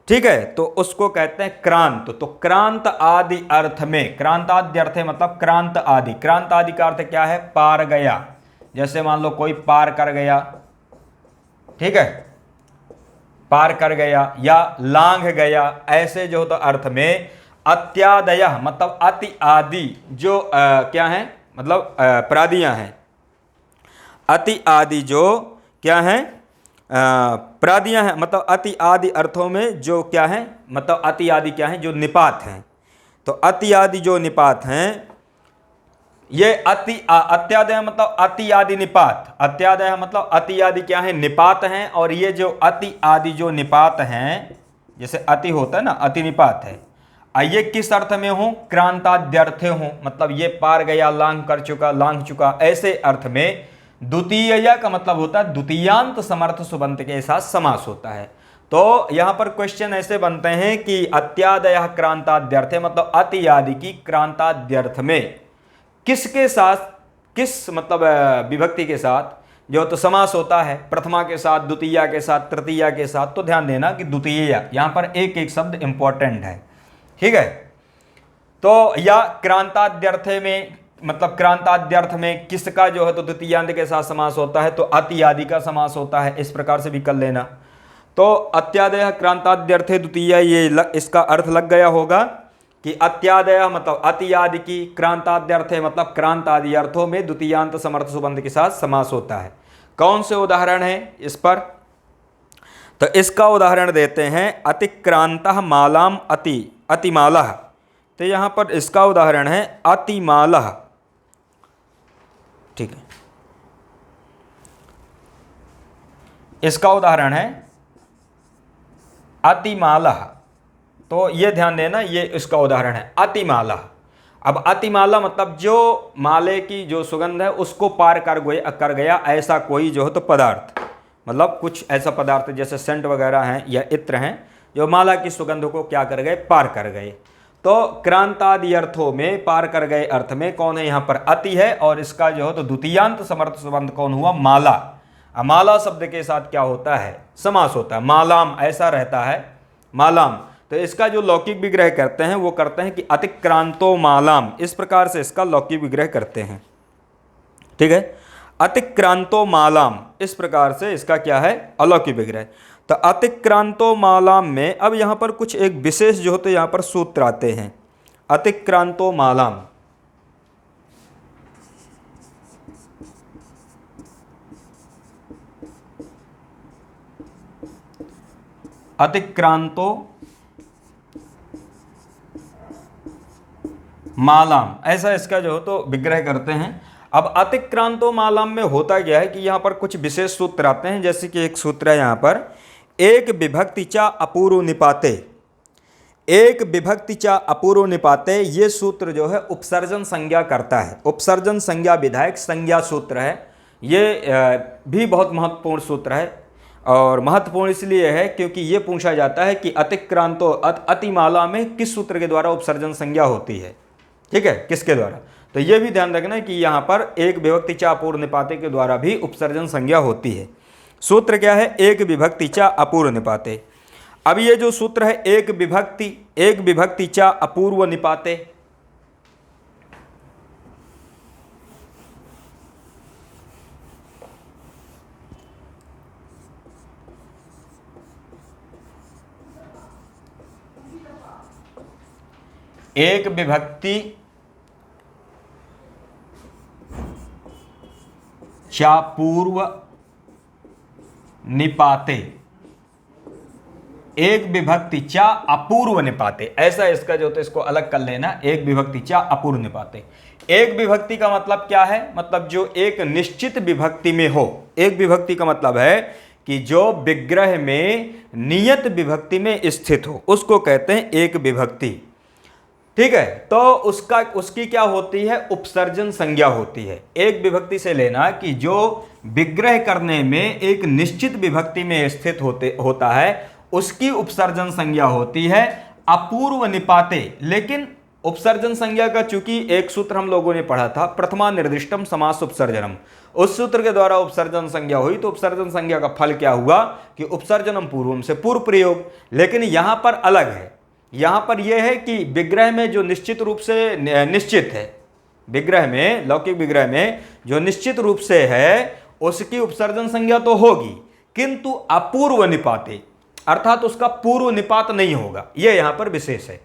ठीक है, तो उसको कहते हैं क्रांत। तो क्रांत आदि अर्थ में, क्रांताद्यर्थे मतलब क्रांत आदि। क्रांत आदि का अर्थ क्या है, पार गया। जैसे मान लो कोई पार कर गया, ठीक है, पार कर गया या लांघ गया, ऐसे जो तो अर्थ में अत्यादय मतलब अति आदि जो क्या है, मतलब प्रादियां हैं। अति आदि जो क्या है, प्रादियां हैं, मतलब अति आदि अर्थों में जो क्या है, मतलब अति आदि क्या है, जो निपात हैं। तो अति आदि जो निपात हैं, ये अत्यादय मतलब अति आदि निपात। अत्यादय मतलब अति आदि क्या है, निपात हैं। और ये जो अति आदि जो निपात हैं, जैसे अति होता है ना, अति निपात है। ये किस अर्थ में हो, क्रांताद्यर्थे हो, मतलब ये पार गया, लांघ कर चुका, लांघ चुका, ऐसे अर्थ में द्वितीय का मतलब होता है द्वितीयांत समर्थ सुबंत के साथ समास होता है। तो यहां पर क्वेश्चन ऐसे बनते हैं कि अत्यादय क्रांताद्यर्थे मतलब अति आदि की क्रांताद्यर्थ में किसके साथ, किस मतलब विभक्ति के साथ जो तो समास होता है, प्रथमा के साथ, द्वितीया के साथ, तृतीया के साथ। तो ध्यान देना कि द्वितीय यहां पर एक एक शब्द इंपॉर्टेंट है, ठीक है। तो या क्रांताद्यर्थे में मतलब क्रांताद्यर्थ में किसका जो है तो द्वितीयांत के साथ समास होता है, तो अति आदि का समास होता है, इस प्रकार से भी कर लेना। तो अत्यादय क्रांताद्यर्थे द्वितीय, ये इसका अर्थ लग गया होगा कि अत्यादय मतलब अति आदि की, क्रांताद्यर्थे मतलब क्रांत आदि अर्थों में द्वितीयांत समर्थ सुबंध के साथ समास होता है। कौन से उदाहरण है इस पर, तो इसका उदाहरण देते हैं अतिक्रांतः मालाम अतिमालः। तो यहां पर इसका उदाहरण है अतिमालः, ठीक है। इसका उदाहरण है अतिमालः, तो ये ध्यान देना, ये इसका उदाहरण है अतिमाला। अब अतिमाला मतलब जो माले की जो सुगंध है उसको पार कर गया ऐसा कोई जो है तो पदार्थ, मतलब कुछ ऐसा पदार्थ जैसे सेंट वगैरह हैं या इत्र हैं जो माला की सुगंध को क्या कर गए, पार कर गए। तो क्रांतादि अर्थों में पार कर गए अर्थ में कौन है, यहाँ पर अति है, और इसका जो है तो द्वितीयांत समर्थ सुबंध कौन हुआ, माला। माला शब्द के साथ क्या होता है, समास होता है। मालाम ऐसा रहता है, मालाम। तो इसका जो लौकिक विग्रह करते हैं वो करते हैं कि अतिक्रांतो मालाम, इस प्रकार से इसका लौकिक विग्रह करते हैं, ठीक है। अतिक्रांतो मालाम, इस प्रकार से इसका क्या है, अलौकिक विग्रह। तो अतिक्रांतो मालाम में अब यहां पर कुछ एक विशेष जो होते यहां पर सूत्र आते हैं। अतिक्रांतो मालाम, अतिक्रांतो मालाम, ऐसा इसका जो हो तो विग्रह करते हैं। अब अतिक्रांतो मालाम में होता क्या है कि यहाँ पर कुछ विशेष सूत्र आते हैं, जैसे कि एक सूत्र है यहाँ पर, एक विभक्ति चा अपूर्व निपाते, एक विभक्ति चा अपूर्व निपाते। ये सूत्र जो है उपसर्जन संज्ञा करता है, उपसर्जन संज्ञा विधायक संज्ञा सूत्र है। ये भी बहुत महत्वपूर्ण सूत्र है, और महत्वपूर्ण इसलिए है क्योंकि ये पूछा जाता है कि अतिक्रांतो अतिमाला में किस सूत्र के द्वारा उपसर्जन संज्ञा होती है, ठीक है, किसके द्वारा। तो ये भी ध्यान रखना है कि यहाँ पर एक विभक्ति चा अपूर्व निपाते के द्वारा भी उपसर्जन संज्ञा होती है। सूत्र क्या है, एक विभक्ति चा अपूर्व निपाते। अब ये जो सूत्र है एक विभक्ति चा अपूर्व निपाते, एक विभक्ति चा पूर्व निपाते, एक विभक्ति चा अपूर्व निपाते, ऐसा इसका जो तो इसको अलग कर लेना। एक विभक्ति चा अपूर्व निपाते, एक विभक्ति का मतलब क्या है, मतलब जो एक निश्चित विभक्ति में हो। एक विभक्ति का मतलब है कि जो विग्रह में नियत विभक्ति में स्थित हो, उसको कहते हैं एक विभक्ति, ठीक है। तो उसकी क्या होती है, उपसर्जन संज्ञा होती है। एक विभक्ति से लेना कि जो विग्रह करने में एक निश्चित विभक्ति में स्थित होता है, उसकी उपसर्जन संज्ञा होती है अपूर्व निपाते। लेकिन उपसर्जन संज्ञा का चूंकि एक सूत्र हम लोगों ने पढ़ा था, प्रथमा निर्दिष्टम समास उपसर्जनम, उस सूत्र के द्वारा उपसर्जन संज्ञा हुई। तो उपसर्जन संज्ञा का फल क्या हुआ कि उपसर्जनम पूर्वम से पूर्व प्रयोग। लेकिन यहां पर अलग है, यहां पर यह है कि विग्रह में जो निश्चित रूप से निश्चित है, विग्रह में, लौकिक विग्रह में जो निश्चित रूप से है उसकी उपसर्जन संज्ञा तो होगी, किंतु अपूर्व निपाते, अर्थात उसका पूर्व निपात नहीं होगा। यह यहां पर विशेष है।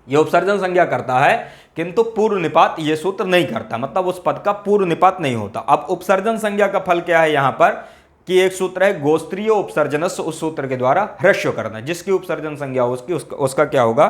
यह उपसर्जन संज्ञा करता है किंतु पूर्व निपात यह सूत्र नहीं करता, मतलब उस पद का पूर्व निपात नहीं होता। अब उपसर्जन संज्ञा का फल क्या है यहां पर कि एक सूत्र है गोस्त्रीय उपसर्जनस्व, उस सूत्र के द्वारा ह्रस्व करना, जिसकी उपसर्जन संज्ञा हो उसका क्या होगा,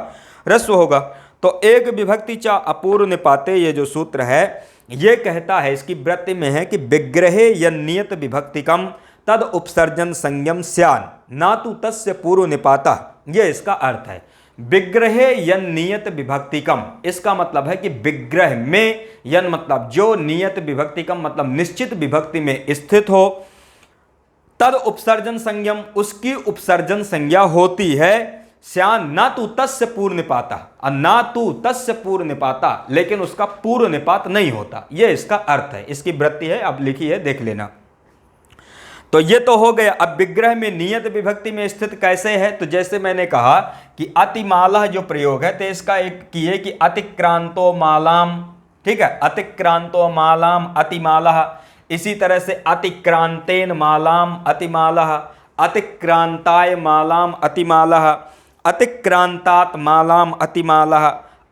ह्रस्व होगा। तो एक विभक्ति चा अपूर्व निपाते, ये जो सूत्र है ये कहता है, इसकी वृत्ति में है कि विग्रहे यन्नियत विभक्तिकम तद उपसर्जन संज्ञम स्यान ना तु तस्य पूर्व निपाता। यह इसका अर्थ है। विग्रह यन नियत विभक्तिकम, इसका मतलब है कि विग्रह में, यन मतलब जो, नियत विभक्तिकम मतलब निश्चित विभक्ति में स्थित हो, तद उपसर्जन संज्ञम, उसकी उपसर्जन संज्ञा होती है, श्यान ना तू तस्य पूर्व निपाता, और ना तू तस्य पूर्व निपाता, लेकिन उसका पूर्व निपात नहीं होता, यह इसका अर्थ है, इसकी वृत्ति है, अब लिखी है, देख लेना। तो ये तो हो गया। अब विग्रह में नियत विभक्ति में स्थित कैसे है, तो जैसे मैंने कहा कि अतिमाला जो प्रयोग है, तो इसका एक की है कि अतिक्रांतो मालाम, ठीक है, अतिक्रांतो मालाम अतिमाला, इसी तरह से अतिक्रांतेन मालाम अतिमाला, अतिक्रांताय मालाम अतिमाला, अतिक्रांतात मालाम अतिमाला,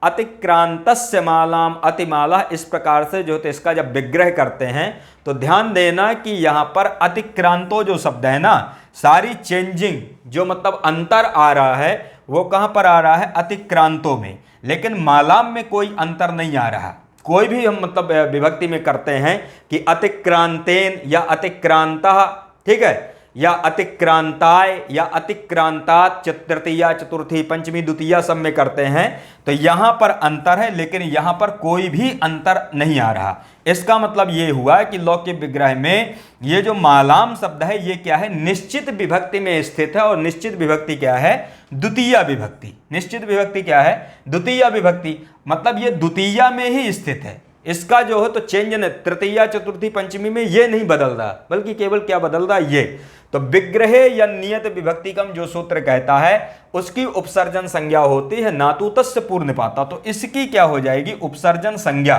अतिक्रांतस्य मालाम अतिमाला, इस प्रकार से जो तो इसका जब विग्रह करते हैं तो ध्यान देना कि यहां पर अतिक्रांतो जो शब्द है ना, सारी चेंजिंग जो मतलब अंतर आ रहा है वो कहां पर आ रहा है, अतिक्रांतों में, लेकिन मालाम में कोई अंतर नहीं आ रहा। कोई भी हम मतलब विभक्ति में करते हैं कि अतिक्रांतेन या अतिक्रांता, ठीक है, या अतिक्रांताय या अतिक्रांतात, तृतीया चतुर्थी पंचमी द्वितीया सब में करते हैं, तो यहां पर अंतर है, लेकिन यहां पर कोई भी अंतर नहीं आ रहा। इसका मतलब यह हुआ कि लौकिक विग्रह में ये जो मालाम शब्द है ये क्या है, निश्चित विभक्ति में स्थित है, और निश्चित विभक्ति क्या है, द्वितीया विभक्ति। निश्चित विभक्ति क्या है, द्वितीया विभक्ति, मतलब ये द्वितीया में ही स्थित है। इसका जो है तो चेंज न तृतीया चतुर्थी पंचमी में ये नहीं बदल रहा, बल्कि केवल क्या बदल रहा है, ये। तो विग्रह या नियत विभक्तिकम जो सूत्र कहता है उसकी उपसर्जन संज्ञा होती है नातु तस्य पूर्व निपाता, तो इसकी क्या हो जाएगी, उपसर्जन संज्ञा,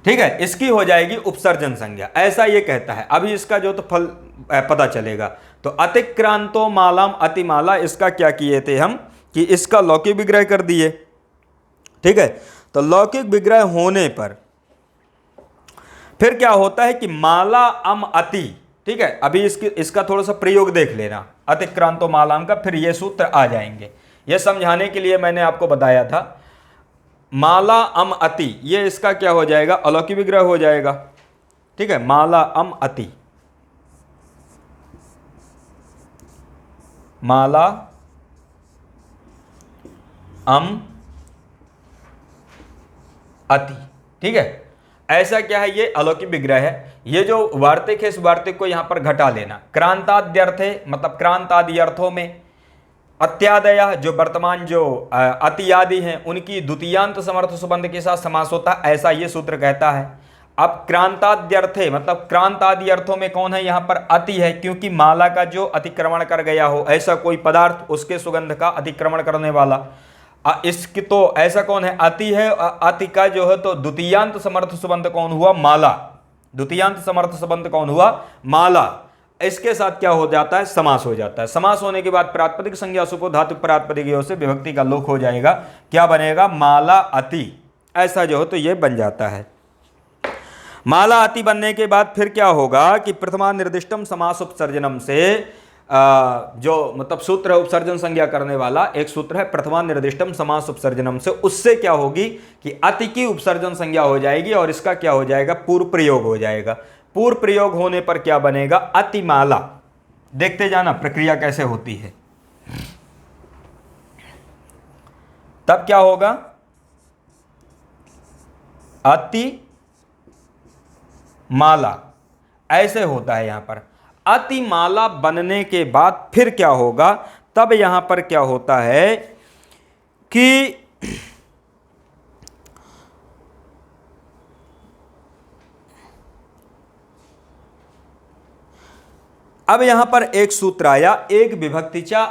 ठीक है, इसकी हो जाएगी उपसर्जन संज्ञा, ऐसा ये कहता है। अभी इसका जो तो फल पता चलेगा। तो अतिक्रांतो मालाम अतिमाला, इसका क्या किए थे हम कि इसका लौकिक विग्रह कर दिए, ठीक है। तो लौकिक विग्रह होने पर फिर क्या होता है कि माला अम अति, ठीक है, अभी इसका थोड़ा सा प्रयोग देख लेना, अतिक्रांतो मालाम का, फिर ये सूत्र आ जाएंगे। ये समझाने के लिए मैंने आपको बताया था, माला अम अति, ये इसका क्या हो जाएगा, अलौकिक विग्रह हो जाएगा, ठीक है, माला अम अति, माला अम अति, ठीक है, ऐसा क्या है, ये अलौकिक विग्रह है। ये जो वार्तिक है इस वार्तिक को यहां पर घटा लेना। क्रांताद्यर्थ है, मतलब क्रांतादि अर्थों में अत्यादय जो वर्तमान जो अतियादि हैं उनकी द्वितीयांत समर्थ सुबंध के साथ समास होता है, ऐसा ये सूत्र कहता है। अब क्रांताद्यर्थ है, मतलब क्रांतादि अर्थों में कौन है, यहां पर अति है, क्योंकि माला का जो अतिक्रमण कर गया हो ऐसा कोई पदार्थ, उसके सुगंध का अतिक्रमण करने वाला, इसकी तो ऐसा कौन है, अति है। अति का जो है तो द्वितीयांत समर्थ संबंध कौन हुआ, माला। द्वितीयांत समर्थ संबंध कौन हुआ, माला। इसके साथ क्या हो जाता है, समास हो जाता है। समास होने के बाद प्रातिपदिक संज्ञा सुपो धातु प्रातिपदिक से विभक्ति का लोक हो जाएगा, क्या बनेगा, माला अति, ऐसा जो हो तो ये बन जाता है। माला अति बनने के बाद फिर क्या होगा कि प्रथमा निर्दिष्टम समास उपसर्जनम से जो मतलब सूत्र है उपसर्जन संज्ञा करने वाला एक सूत्र है प्रथमा निर्दिष्टम समास उपसर्जनम से, उससे क्या होगी कि अति की उपसर्जन संज्ञा हो जाएगी और इसका क्या हो जाएगा, पूर्व प्रयोग हो जाएगा। पूर्व प्रयोग होने पर क्या बनेगा, अतिमाला। देखते जाना प्रक्रिया कैसे होती है। तब क्या होगा, अति माला, ऐसे होता है यहां पर। अतिमाला बनने के बाद फिर क्या होगा, तब यहां पर क्या होता है कि अब यहां पर एक सूत्र आया, एक विभक्तिचा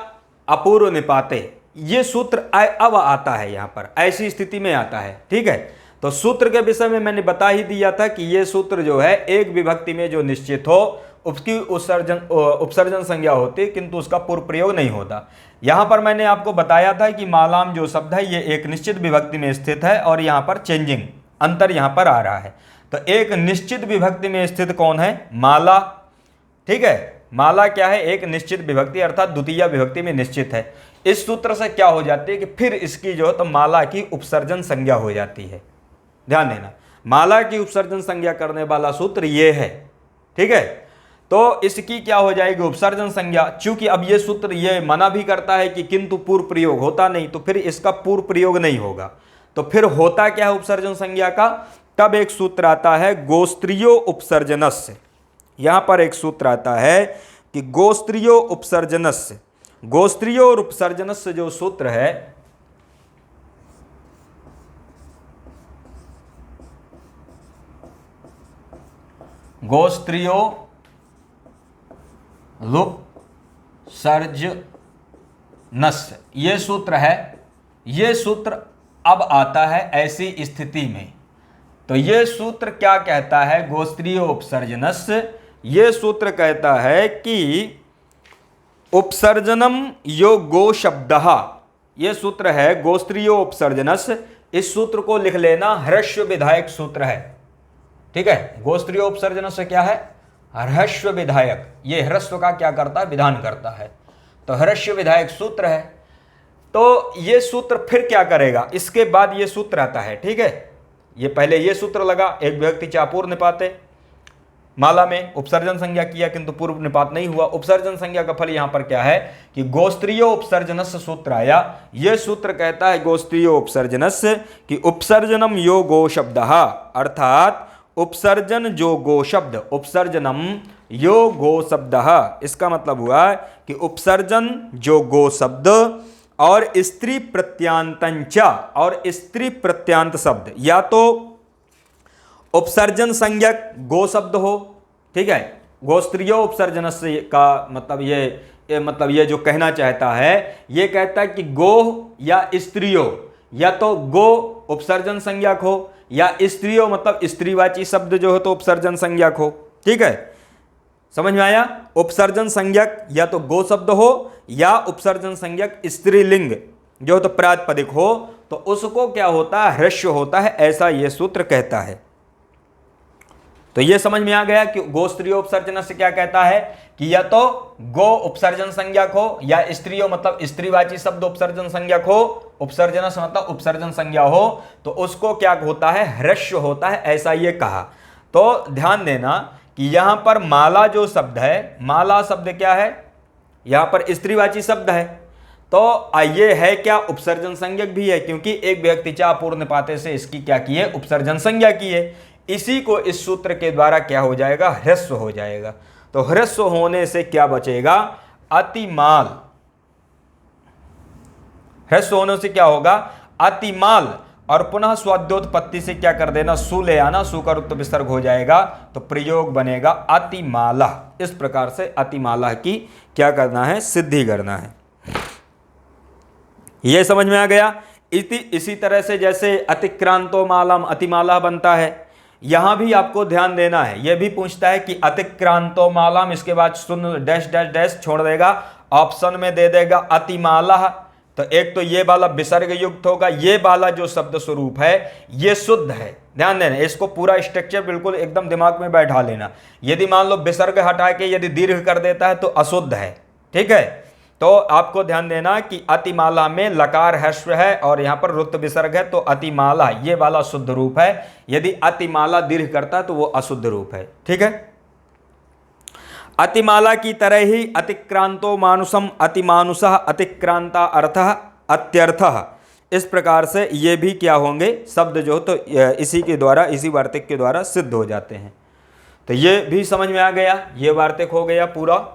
अपूर्व निपाते। ये सूत्र अब आता है, यहां पर ऐसी स्थिति में आता है, ठीक है। तो सूत्र के विषय में मैंने बता ही दिया था कि यह सूत्र जो है एक विभक्ति में जो निश्चित हो उसकी उपसर्जन संज्ञा होती है, किंतु उसका पूर्व प्रयोग नहीं होता। यहां पर मैंने आपको बताया था कि मालाम जो शब्द है ये एक निश्चित विभक्ति में स्थित है और यहां पर चेंजिंग अंतर यहां पर आ रहा है। तो एक निश्चित विभक्ति में स्थित कौन है, माला, ठीक है। माला क्या है, एक निश्चित विभक्ति अर्थात द्वितीय विभक्ति में निश्चित है। इस सूत्र से क्या हो जाती है कि फिर इसकी जो है तो माला की उपसर्जन संज्ञा हो जाती है। ध्यान देना, माला की उपसर्जन संज्ञा करने वाला सूत्र ये है, ठीक है। तो इसकी क्या हो जाएगी, उपसर्जन संज्ञा। चूंकि अब ये सूत्र ये मना भी करता है कि किंतु पूर्व प्रयोग होता नहीं, तो फिर इसका पूर्व प्रयोग नहीं होगा। तो फिर होता क्या है उपसर्जन संज्ञा का, तब एक सूत्र आता है गोस्त्रियो उपसर्जनस्य। यहां पर एक सूत्र आता है कि गोस्त्रियो उपसर्जनस्य। गोस्त्रियो और उपसर्जनस्य जो सूत्र है, गोस्त्रियो उपसर्जनस्य ये सूत्र है। ये सूत्र अब आता है ऐसी स्थिति में, तो ये सूत्र क्या कहता है, गोस्त्रीय उपसर्जनस्य। ये सूत्र कहता है कि उपसर्जनम यो गो शब्दः, ये सूत्र है गोस्त्रीय उपसर्जनस्य। इस सूत्र को लिख लेना, ह्रस्व विधायक सूत्र है। ठीक है, गोस्त्रीय उपसर्जनस्य क्या है, ह्रस्व विधायक। ये ह्रस्व का क्या करता है, विधान करता है, तो ह्रस्व विधायक सूत्र है। तो ये सूत्र फिर क्या करेगा, इसके बाद ये सूत्र आता है। ठीक है, ये पहले ये सूत्र लगा, एक विभक्ति चापूर्व निपाते माला में उपसर्जन संज्ञा किया किंतु पूर्व निपात नहीं हुआ। उपसर्जन संज्ञा का फल यहां पर क्या है कि गोस्त्रीय उपसर्जनस्य सूत्र आया। यह सूत्र कहता है गोस्त्रीय उपसर्जनस्य कि उपसर्जनम यो गो शब्दः, अर्थात उपसर्जन जो गो शब्द, उपसर्जनम यो गो शब्दः, इसका मतलब हुआ कि उपसर्जन जो गो शब्द और स्त्री प्रत्यांतंच, और स्त्री प्रत्यांत शब्द या तो उपसर्जन संज्ञक गो शब्द हो। ठीक है, गोस्त्रीय उपसर्जन से का मतलब ये जो कहना चाहता है, ये कहता है कि गो या स्त्रियो, या तो गो उपसर्जन संज्ञक हो या स्त्रियो मतलब स्त्रीवाची शब्द जो हो तो उपसर्जन संज्ञक हो। ठीक है, समझ में आया। उपसर्जन संज्ञक या तो गो शब्द हो या उपसर्जन संज्ञक स्त्रीलिंग जो हो तो प्रातिपदिक हो, तो उसको क्या होता है, ह्रस्व होता है, ऐसा यह सूत्र कहता है। तो यह समझ में आ गया कि गोस्त्रीय उपसर्जन से क्या कहता है कि या तो गो उपसर्जन संज्ञक हो या स्त्रियो मतलब स्त्रीवाची शब्द उपसर्जन संज्ञक हो, उपसर्जन से मतलब उपसर्जन संज्ञा हो, तो उसको क्या होता है, ह्रस्व होता है, ऐसा ये कहा। तो ध्यान देना कि यहां पर माला जो शब्द है, माला शब्द क्या है, यहां पर स्त्रीवाची शब्द है, तो ये है क्या, उपसर्जन संज्ञक भी है, क्योंकि एक व्यक्ति चा पूर्ण निपाते से इसकी क्या की है, उपसर्जन संज्ञा की है। इसी को इस सूत्र के द्वारा क्या हो जाएगा, ह्रस्व हो जाएगा। तो ह्रस्व होने से क्या बचेगा, अतिमाल। ह्रस्व होने से क्या होगा, अतिमाल, और पुनः स्वाद्योत्पत्ति से क्या कर देना, सु ले आना, सु का रुत्व विसर्ग हो जाएगा, तो प्रयोग बनेगा अतिमाला। इस प्रकार से अतिमाला की क्या करना है, सिद्धि करना है। यह समझ में आ गया। इसी तरह से जैसे अतिक्रांतो मालम अतिमाला बनता है, यहां भी आपको ध्यान देना है। यह भी पूछता है कि अतिक्रांतो मालम, इसके बाद शून्य डैश डैश डैश छोड़ देगा, ऑप्शन में दे देगा अतिमाला। तो एक तो ये वाला विसर्ग युक्त होगा, ये वाला जो शब्द स्वरूप है ये शुद्ध है। ध्यान देना, इसको पूरा स्ट्रक्चर बिल्कुल एकदम दिमाग में बैठा लेना। यदि मान लो विसर्ग हटा के यदि दीर्घ कर देता है तो अशुद्ध है। ठीक है, तो आपको ध्यान देना कि अतिमाला में लकार ह्रस्व है और यहां पर रुत्व विसर्ग है, तो अतिमाला ये वाला शुद्ध रूप है। यदि अतिमाला दीर्घ करता है तो वो अशुद्ध रूप है। ठीक है, अतिमाला की तरह ही अतिक्रांतो मानुषम अतिमानुषः अतिक्रांता अर्थः अत्यर्थः, इस प्रकार से ये भी क्या होंगे, शब्द जो तो इसी के द्वारा, इसी वार्तिक के द्वारा सिद्ध हो जाते हैं। तो ये भी समझ में आ गया, ये वार्तिक हो गया पूरा।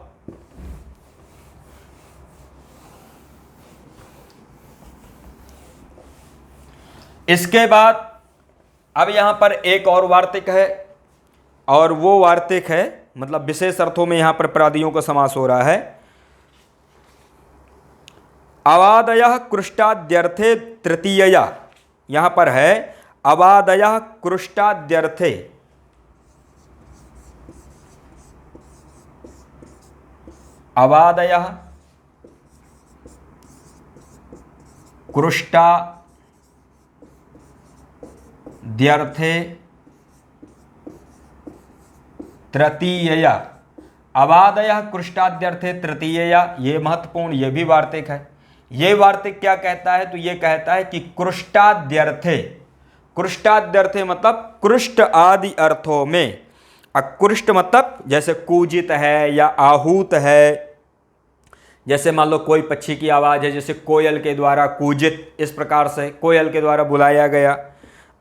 इसके बाद अब यहां पर एक और वार्तिक है, और वो वार्तिक है मतलब विशेष अर्थों में यहां पर प्रादियों का समास हो रहा है। अवादयः कृष्टाद्यर्थे तृतीयया, यहां पर है अवादयः कृष्टाद्यर्थे, अवादयः कृष्टाद्यर्थे तृतीयया, अवादयः कृष्टाद्यर्थे तृतीयया, ये महत्वपूर्ण, ये भी वार्तिक है। ये वार्तिक क्या कहता है, तो ये कहता है कि कृष्टाद्यर्थे, कृष्टाद्यर्थे मतलब कृष्ट आदि अर्थों में, अकृष्ट मतलब जैसे कूजित है या आहूत है, जैसे मान लो कोई पक्षी की आवाज़ है, जैसे कोयल के द्वारा कूजित, इस प्रकार से कोयल के द्वारा बुलाया गया।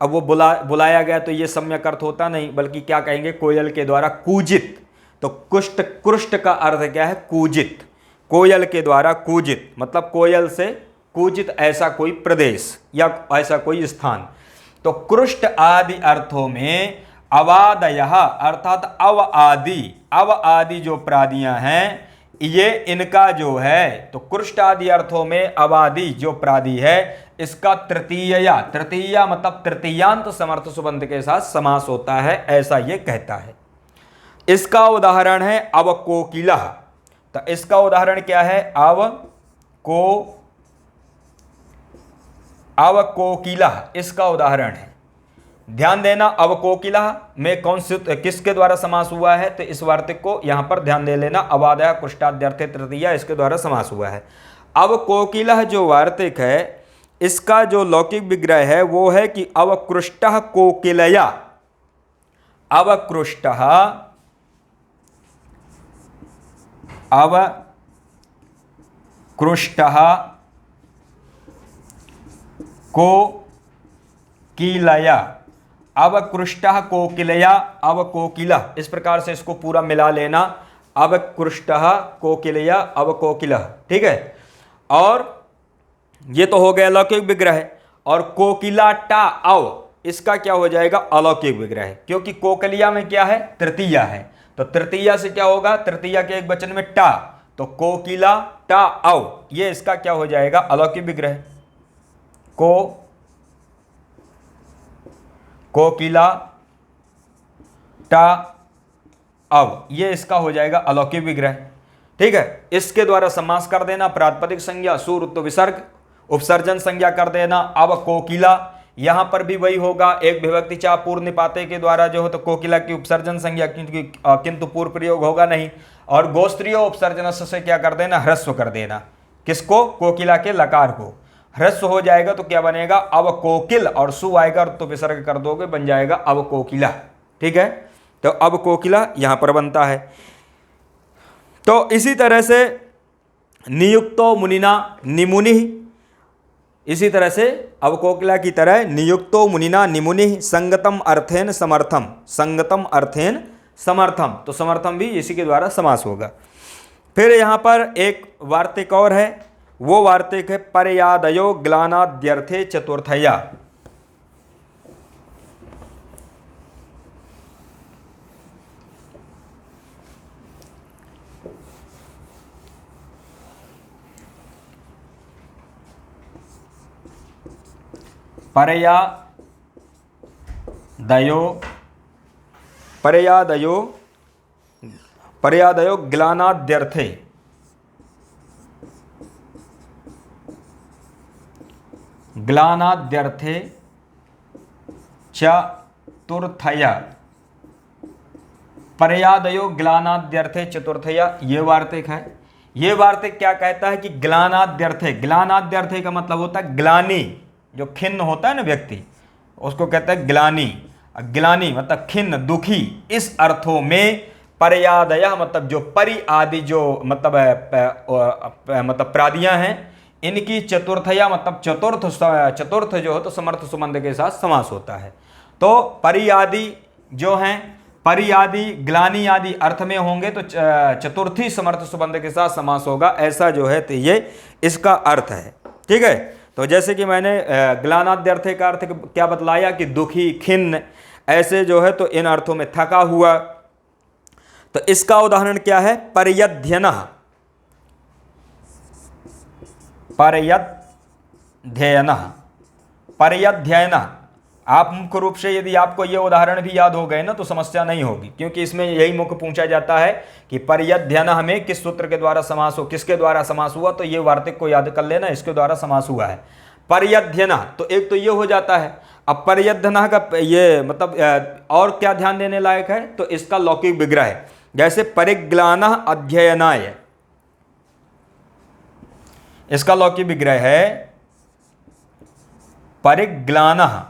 अब वो बुलाया गया तो ये सम्यक अर्थ होता नहीं, बल्कि क्या कहेंगे, कोयल के द्वारा कूजित। तो कुष्ट, कृष्ट का अर्थ क्या है, कूजित। कोयल के द्वारा कूजित मतलब कोयल से कूजित ऐसा कोई प्रदेश या ऐसा कोई स्थान। तो कृष्ट आदि अर्थों में अवादयः अर्थात अव आदि जो प्रादियां हैं, ये इनका जो है, तो कृष्ट आदि अर्थों में अवादि जो प्रादि है, इसका तृतीया मतलब तृतीयांत समर्थ सुबंध के साथ समास होता है, ऐसा ये कहता है। इसका उदाहरण है अवकोकिलः। तो इसका उदाहरण क्या है, अवकोकिलः इसका उदाहरण है। ध्यान देना, अवकोकिलः में कौन से, किसके द्वारा समास हुआ है, तो इस वार्तिक को यहां पर ध्यान दे लेना, अवादय कृष्टाद्यर्थे तृतीया, इसके द्वारा समास हुआ है। अवकोकिलः जो वार्तिक है, इसका जो लौकिक विग्रह है वो है कि अवकृष्टः कोकिलया, अवकृष्टः कोकिलया, अवकृष्टः कोकिलया अवकोकिलः, इस प्रकार से इसको पूरा मिला लेना, अवकृष्टः कोकिलया अवकोकिलः, ठीक है। और ये तो हो गया लौकिक विग्रह। और कोकिलाटा अव, इसका क्या हो जाएगा, अलौकिक विग्रह, क्योंकि कोकिलिया में क्या है, तृतीया है। तो तृतीया से क्या होगा, तृतीया के एक वचन में टा, तो कोकिला टा अव, ये इसका क्या हो जाएगा, अलौकिक विग्रह। कोकिला टा अव, ये इसका हो जाएगा अलौकिक विग्रह, ठीक है। इसके द्वारा समास कर देना, प्रातिपदिक संज्ञा सुर विसर्ग, उपसर्जन संज्ञा कर देना, अब कोकिला, यहां पर भी वही होगा, एक विभक्ति चाह पूर्व निपाते के द्वारा जो हो तो कोकिला की उपसर्जन संज्ञा, किंतु पूर्व प्रयोग होगा नहीं। और गोस्त्रीय उपसर्जन से क्या कर देना, ह्रस्व कर देना, किसको, कोकिला के लकार को, ह्रस्व हो जाएगा तो क्या बनेगा, अवकोकिल, और सु आएगा तो विसर्ग कर दोगे, बन जाएगा अवकोकिला, ठीक है। तो अवकोकिला यहां पर बनता है। तो इसी तरह से नियुक्तो मुनिना निमुनि, इसी तरह से अवकोकिला की तरह नियुक्तो मुनिना निमुनि संगतम अर्थेन समर्थम, संगतम अर्थेन समर्थम, तो समर्थम भी इसी के द्वारा समास होगा। फिर यहाँ पर एक वार्तिक और है, वो वार्तिक है परयादयो ग्लानाद्यर्थे चतुर्थया। पर्यादयो ग्लानाद्यर्थे, ग्लानाद्यर्थे चतुर्थया, पर्यादयो ग्लानाद्यर्थे चतुर्थया, ये वार्तिक है। ये वार्तिक क्या कहता है कि ग्लानाद्यर्थे, ग्लानाद्यर्थे का मतलब होता है ग्लानि, जो खिन्न होता है ना व्यक्ति, उसको कहता है ग्लानि। ग्लानि मतलब खिन्न, दुखी, इस अर्थों में पर्यादय मतलब जो परि आदि जो मतलब प्रादियां हैं, इनकी चतुर्थया मतलब चतुर्थ जो हो तो समर्थ सुबंध के साथ समास होता है। तो परि आदि जो हैं, परि आदि ग्लानि आदि अर्थ में होंगे तो चतुर्थी समर्थ सुबंध के साथ समास होगा, ऐसा जो है तो ये इसका अर्थ है, ठीक है। तो जैसे कि मैंने ग्लानाद्यर्थे का अर्थ क्या बतलाया कि दुखी, खिन्न, ऐसे जो है तो इन अर्थों में थका हुआ। तो इसका उदाहरण क्या है, पर्यध्ययनः, पर्यध्ययनः, पर्यध्ययनः। आप मुख्य रूप से यदि आपको ये उदाहरण भी याद हो गए ना तो समस्या नहीं होगी, क्योंकि इसमें यही मुख्य पूछा जाता है कि पर्यध्ययनः में किस सूत्र के द्वारा समास हो, किसके द्वारा समास हुआ, तो ये वार्तिक को याद कर लेना, इसके द्वारा समास हुआ है। पर्यध्ययनः तो एक तो ये हो जाता है। अब पर्यध्ययनः का ये मतलब और क्या ध्यान देने लायक है, तो इसका लौकिक विग्रह है, जैसे परिग्लानः अध्ययनाय, इसका लौकिक विग्रह है परिग्लानः,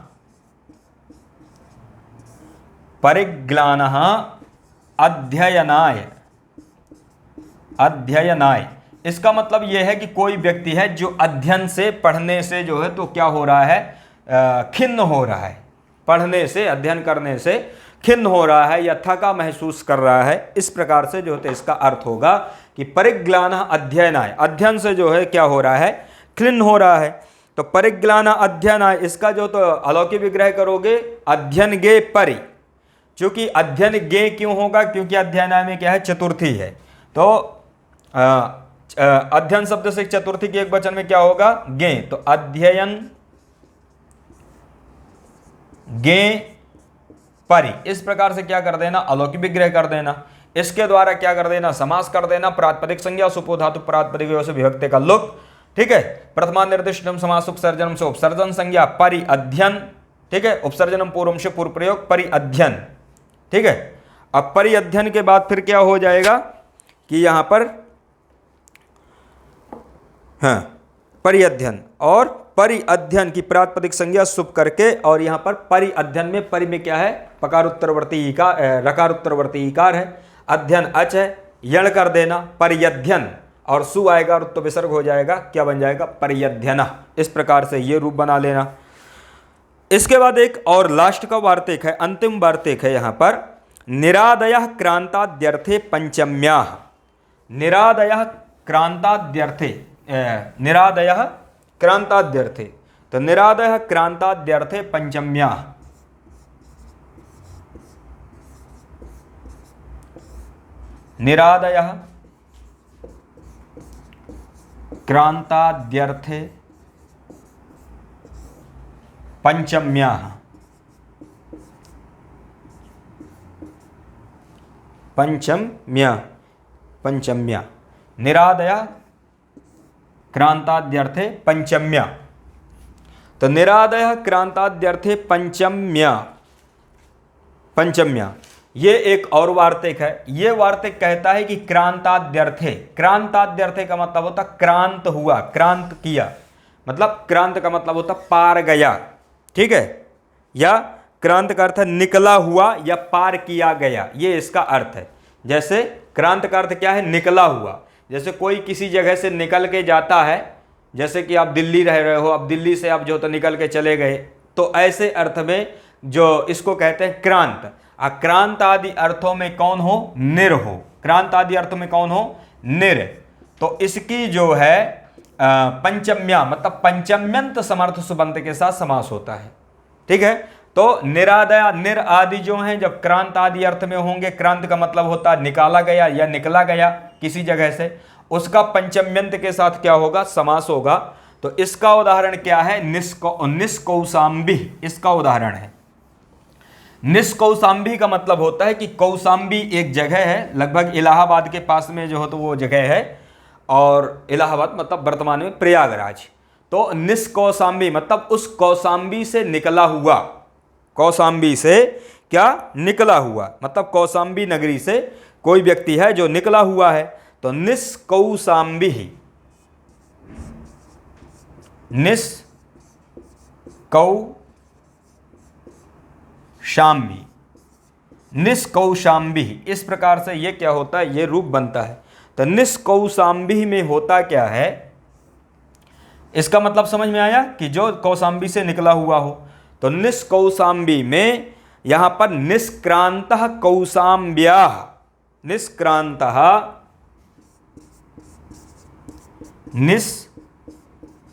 परिग्लानः अध्ययनाय, अध्ययनाय। इसका मतलब यह है कि कोई व्यक्ति है जो अध्ययन से, पढ़ने से जो है तो क्या हो रहा है, खिन्न हो रहा है, पढ़ने से, अध्ययन करने से खिन्न हो रहा है या थका महसूस कर रहा है। इस प्रकार से जो है इसका अर्थ होगा कि परिग्लान अध्ययनाय, अध्ययन से जो है क्या हो रहा है, खिन्न हो रहा है। तो परिग्लान अध्ययनाय, इसका जो तो अलौकिक विग्रह करोगे अध्ययन गे परि, क्योंकि अध्ययन गे क्यों होगा, क्योंकि अध्ययनाय में क्या है, चतुर्थी है। तो अध्ययन शब्द से चतुर्थी के एक वचन में क्या होगा, गे। तो अध्ययन गे परि, इस प्रकार से क्या कर देना, अलौकिक विग्रह कर देना। इसके द्वारा क्या कर देना, समास कर देना। प्रातिपदिक संज्ञा सुपो धातु प्रातिपदिक से विभक्ति का लुक, ठीक है। प्रथमा निर्दिष्टम समास उपसर्जनम से उपसर्जन संज्ञा परि अध्ययन, ठीक है। उपसर्जनम पूर्वम से पूर्व प्रयोग परि अध्ययन, ठीक है। अब परि अध्ययन के बाद फिर क्या हो जाएगा कि यहां पर हाँ परि अध्ययन, और परि अध्ययन की प्रातिपदिक संज्ञा सुप करके, और यहां पर परि अध्ययन में परि में क्या है, पकार उत्तरवर्ती इकार, रकार उत्तरवर्ती इकार है, अध्ययन अच है, यण कर देना परियध्यन, और सु आएगा और तो विसर्ग हो जाएगा, क्या बन जाएगा, परियध्यन। इस प्रकार से ये रूप बना लेना। इसके बाद एक और लास्ट का वार्तिक है, अंतिम वार्तिक है यहां पर, निरादयः क्रांताद्यर्थे पंचम्याः। निरादयः क्रांताद्यर्थे, निरादयः क्रांताद्यर्थे, तो निरादयः क्रांताद्यर्थे पंचम्याः। निरादयः क्रांताद्यर्थे पंचम्याः, पंचम्या, पंचम्या, निरादयः क्रांताद्यर्थे पंचम्या। तो निरादयः क्रांताद्यर्थे पंचम्या, पंचम्या, ये एक और वार्तिक है। ये वार्तिक कहता है कि क्रांताद्यर्थे, क्रांताद्यर्थे का मतलब होता क्रांत हुआ, क्रांत किया, मतलब क्रांत का मतलब होता पार गया, ठीक है। या क्रांत का अर्थ है निकला हुआ या पार किया गया, ये इसका अर्थ है। जैसे क्रांत का अर्थ क्या है, निकला हुआ। जैसे कोई किसी जगह से निकल के जाता है, जैसे कि आप दिल्ली रह रहे हो, अब दिल्ली से आप जो तो निकल के चले गए, तो ऐसे अर्थ में जो इसको कहते हैं क्रांत। क्रांत आदि अर्थों में कौन हो, निर हो। क्रांत आदि अर्थों में कौन हो, निर। तो इसकी जो है पंचम्या मतलब पंचम्यंत समर्थ सुबंत के साथ समास होता है, ठीक है। तो निरादया, निर आदि जो हैं जब क्रांत आदि अर्थ में होंगे, क्रांत का मतलब होता है निकाला गया या निकला गया किसी जगह से, उसका पंचम्यंत के साथ क्या होगा, समास होगा। तो इसका उदाहरण क्या है, निष्कौशाम्बी, इसका उदाहरण है। निष्कौशाम्बी का मतलब होता है कि कौशाम्बी एक जगह है, लगभग इलाहाबाद के पास में जो हो तो वो जगह है, और इलाहाबाद मतलब वर्तमान में प्रयागराज। तो निष्कौशाम्बी मतलब उस कौशाम्बी से निकला हुआ, कौशाम्बी से क्या निकला हुआ, मतलब कौशाम्बी नगरी से कोई व्यक्ति है जो निकला हुआ है। तो निष्कौशाम्बी, निष्कौशाम्बी, निष्कौशाम्बी, इस प्रकार से ये क्या होता है, ये रूप बनता है। तो निष्कौशाम्बी में होता क्या है, इसका मतलब समझ में आया कि जो कौशाम्बी से निकला हुआ हो। तो निष्कौशाम्बी में यहां पर निष्क्रांतः कौशाम्ब्याः, निष्क्रांतः, निष्क्रांतः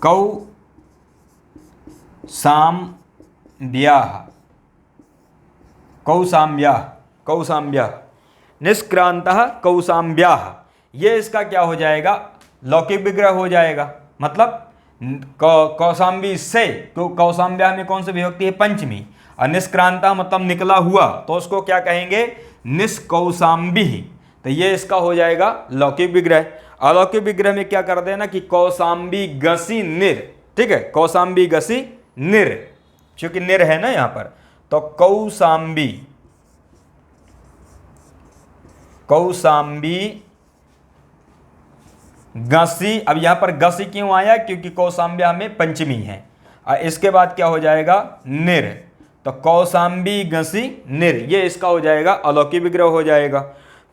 कौशाम्ब्याः, कौशाम्ब्याः, कौशाम्ब्याः, निष्क्रांतः कौशाम्ब्याः, ये इसका क्या हो जाएगा, लौकिक विग्रह हो जाएगा। मतलब कौशाम्बी से, तो कौशाम्ब्याः में कौन सी विभक्ति है, पंचमी, और निष्क्रांता मतलब निकला हुआ, तो उसको क्या कहेंगे, निष्कौशाम्बी। तो ये इसका हो जाएगा लौकिक विग्रह। अलौकिक विग्रह में क्या कर देना कि कौशाम्बी गसी निर, ठीक है, कौशाम्बी गसी निर, क्योंकि निर है ना यहां पर। तो कौशाम्बी, कौशाम्बी गसी, अब यहां पर गसी क्यों आया, क्योंकि कौशाम्ब्या में पंचमी है, और इसके बाद क्या हो जाएगा निर, तो कौशाम्बी गसी निर, ये इसका हो जाएगा अलौकिक विग्रह हो जाएगा।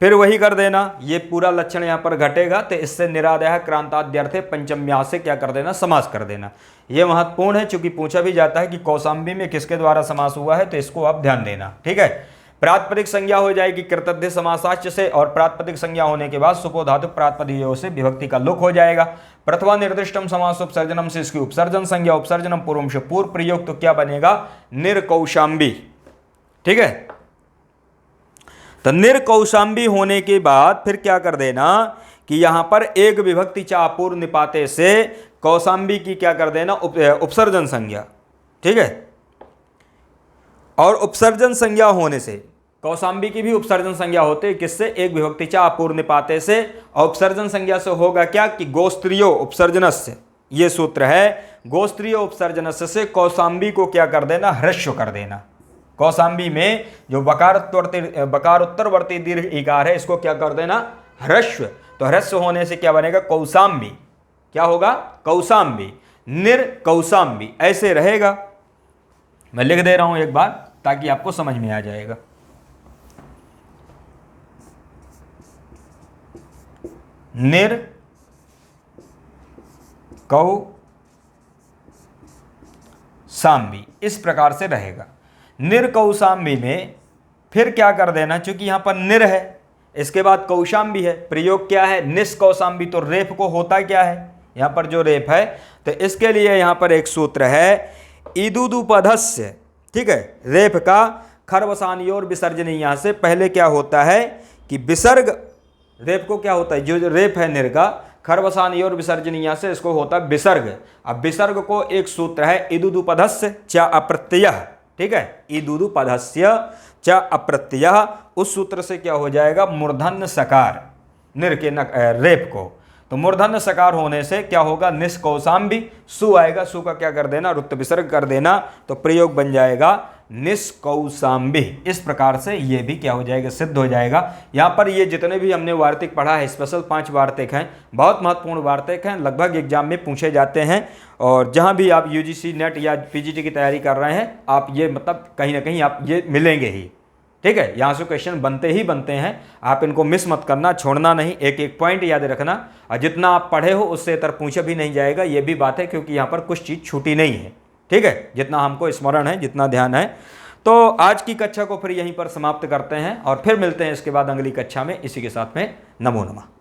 फिर वही कर देना, ये पूरा लक्षण यहाँ पर घटेगा तो इससे निरादय क्रांताद्यर्थे पंचम्या से क्या कर देना समास कर देना। ये महत्वपूर्ण है, चूंकि पूछा भी जाता है कि कौशाम्बी में किसके द्वारा समास हुआ है, तो इसको आप ध्यान देना। ठीक है, प्रातिपदिक संज्ञा हो जाएगी कृतध्य समासाच्य से, और प्रातिपदिक संज्ञा होने के बाद सुपो धातु प्रातिपदियों से विभक्ति का लुक हो जाएगा। प्रथमा निर्दिष्टम समास उपसर्जनम से इसकी उपसर्जन संज्ञा, उपसर्जनम पूर्वम से पूर्व प्रयोग, तो क्या बनेगा निर्कौशाम्बी। ठीक है, तो निर्कौशाम्बी होने के बाद फिर क्या कर देना कि यहां पर एक विभक्ति चा अपूर्व निपाते से कौशाम्बी की क्या कर देना उपसर्जन संज्ञा। ठीक है, और उपसर्जन संज्ञा होने से कौशाम्बी की भी उपसर्जन संज्ञा होते हैं, किससे, एक विभक्ति चा अपूर्व निपाते से, और उपसर्जन संज्ञा से होगा क्या कि गोस्त्रियो उपसर्जनस्य, ये सूत्र है, गोस्त्रियो उपसर्जनस्य से कौशाम्बी को क्या कर देना ह्रस्व कर देना। कौशाम्बी में जो बकारोत्तरवर्ती दीर्घ इकार है इसको क्या कर देना ह्रस्व, तो ह्रस्व होने से क्या बनेगा कौशाम्बी, क्या होगा कौशाम्बी, निर्कौशाम्बी ऐसे रहेगा। मैं लिख दे रहा हूं एक बार ताकि आपको समझ में आ जाएगा। निर्कौशाम्बी इस प्रकार से रहेगा। निर्कौशाम्बी में फिर क्या कर देना, चूंकि यहां पर निर है, इसके बाद कौशाम्बी है, प्रयोग क्या है निष्कौशाम्बी, तो रेफ को होता क्या है यहां पर जो रेफ है, तो इसके लिए यहां पर एक सूत्र है ईदुदुपधस्य। ठीक है, रेफ का खरवसानी और विसर्जनी, यहां से पहले क्या होता है कि विसर्ग, रेफ को क्या होता है जो रेफ है निर का खरवसानी और विसर्जनी, यहां से इसको होता है विसर्ग। अब विसर्ग को एक सूत्र है ईदुदुपधस्य च अप्रत्ययः। ठीक है, ईदुदुपधस्य च अप्रत्ययः, उस सूत्र से क्या हो जाएगा मूर्धन्य सकार निर के रेप को, तो मूर्धन्य सकार होने से क्या होगा निष्कौशाम्बी, सु आएगा, सु का क्या कर देना रुक्त विसर्ग कर देना, तो प्रयोग बन जाएगा निष्कौशाम्बी। इस प्रकार से ये भी क्या हो जाएगा सिद्ध हो जाएगा। यहाँ पर ये जितने भी हमने वार्तिक पढ़ा है स्पेशल 5 वार्तिक हैं, बहुत महत्वपूर्ण वार्तिक हैं, लगभग एग्जाम में पूछे जाते हैं, और जहाँ भी आप यूजीसी नेट या पीजीटी की तैयारी कर रहे हैं आप ये मतलब कहीं ना कहीं आप ये मिलेंगे ही। ठीक है, यहाँ से क्वेश्चन बनते ही बनते हैं, आप इनको मिस मत करना, छोड़ना नहीं, एक एक पॉइंट याद रखना, और जितना आप पढ़े हो उससे इतर पूछा भी नहीं जाएगा, ये भी बात है, क्योंकि यहाँ पर कुछ चीज़ छूटी नहीं है। ठीक है, जितना हमको स्मरण है, जितना ध्यान है। तो आज की कक्षा को फिर यहीं पर समाप्त करते हैं, और फिर मिलते हैं इसके बाद अगली कक्षा में इसी के साथ में। नमो नमः।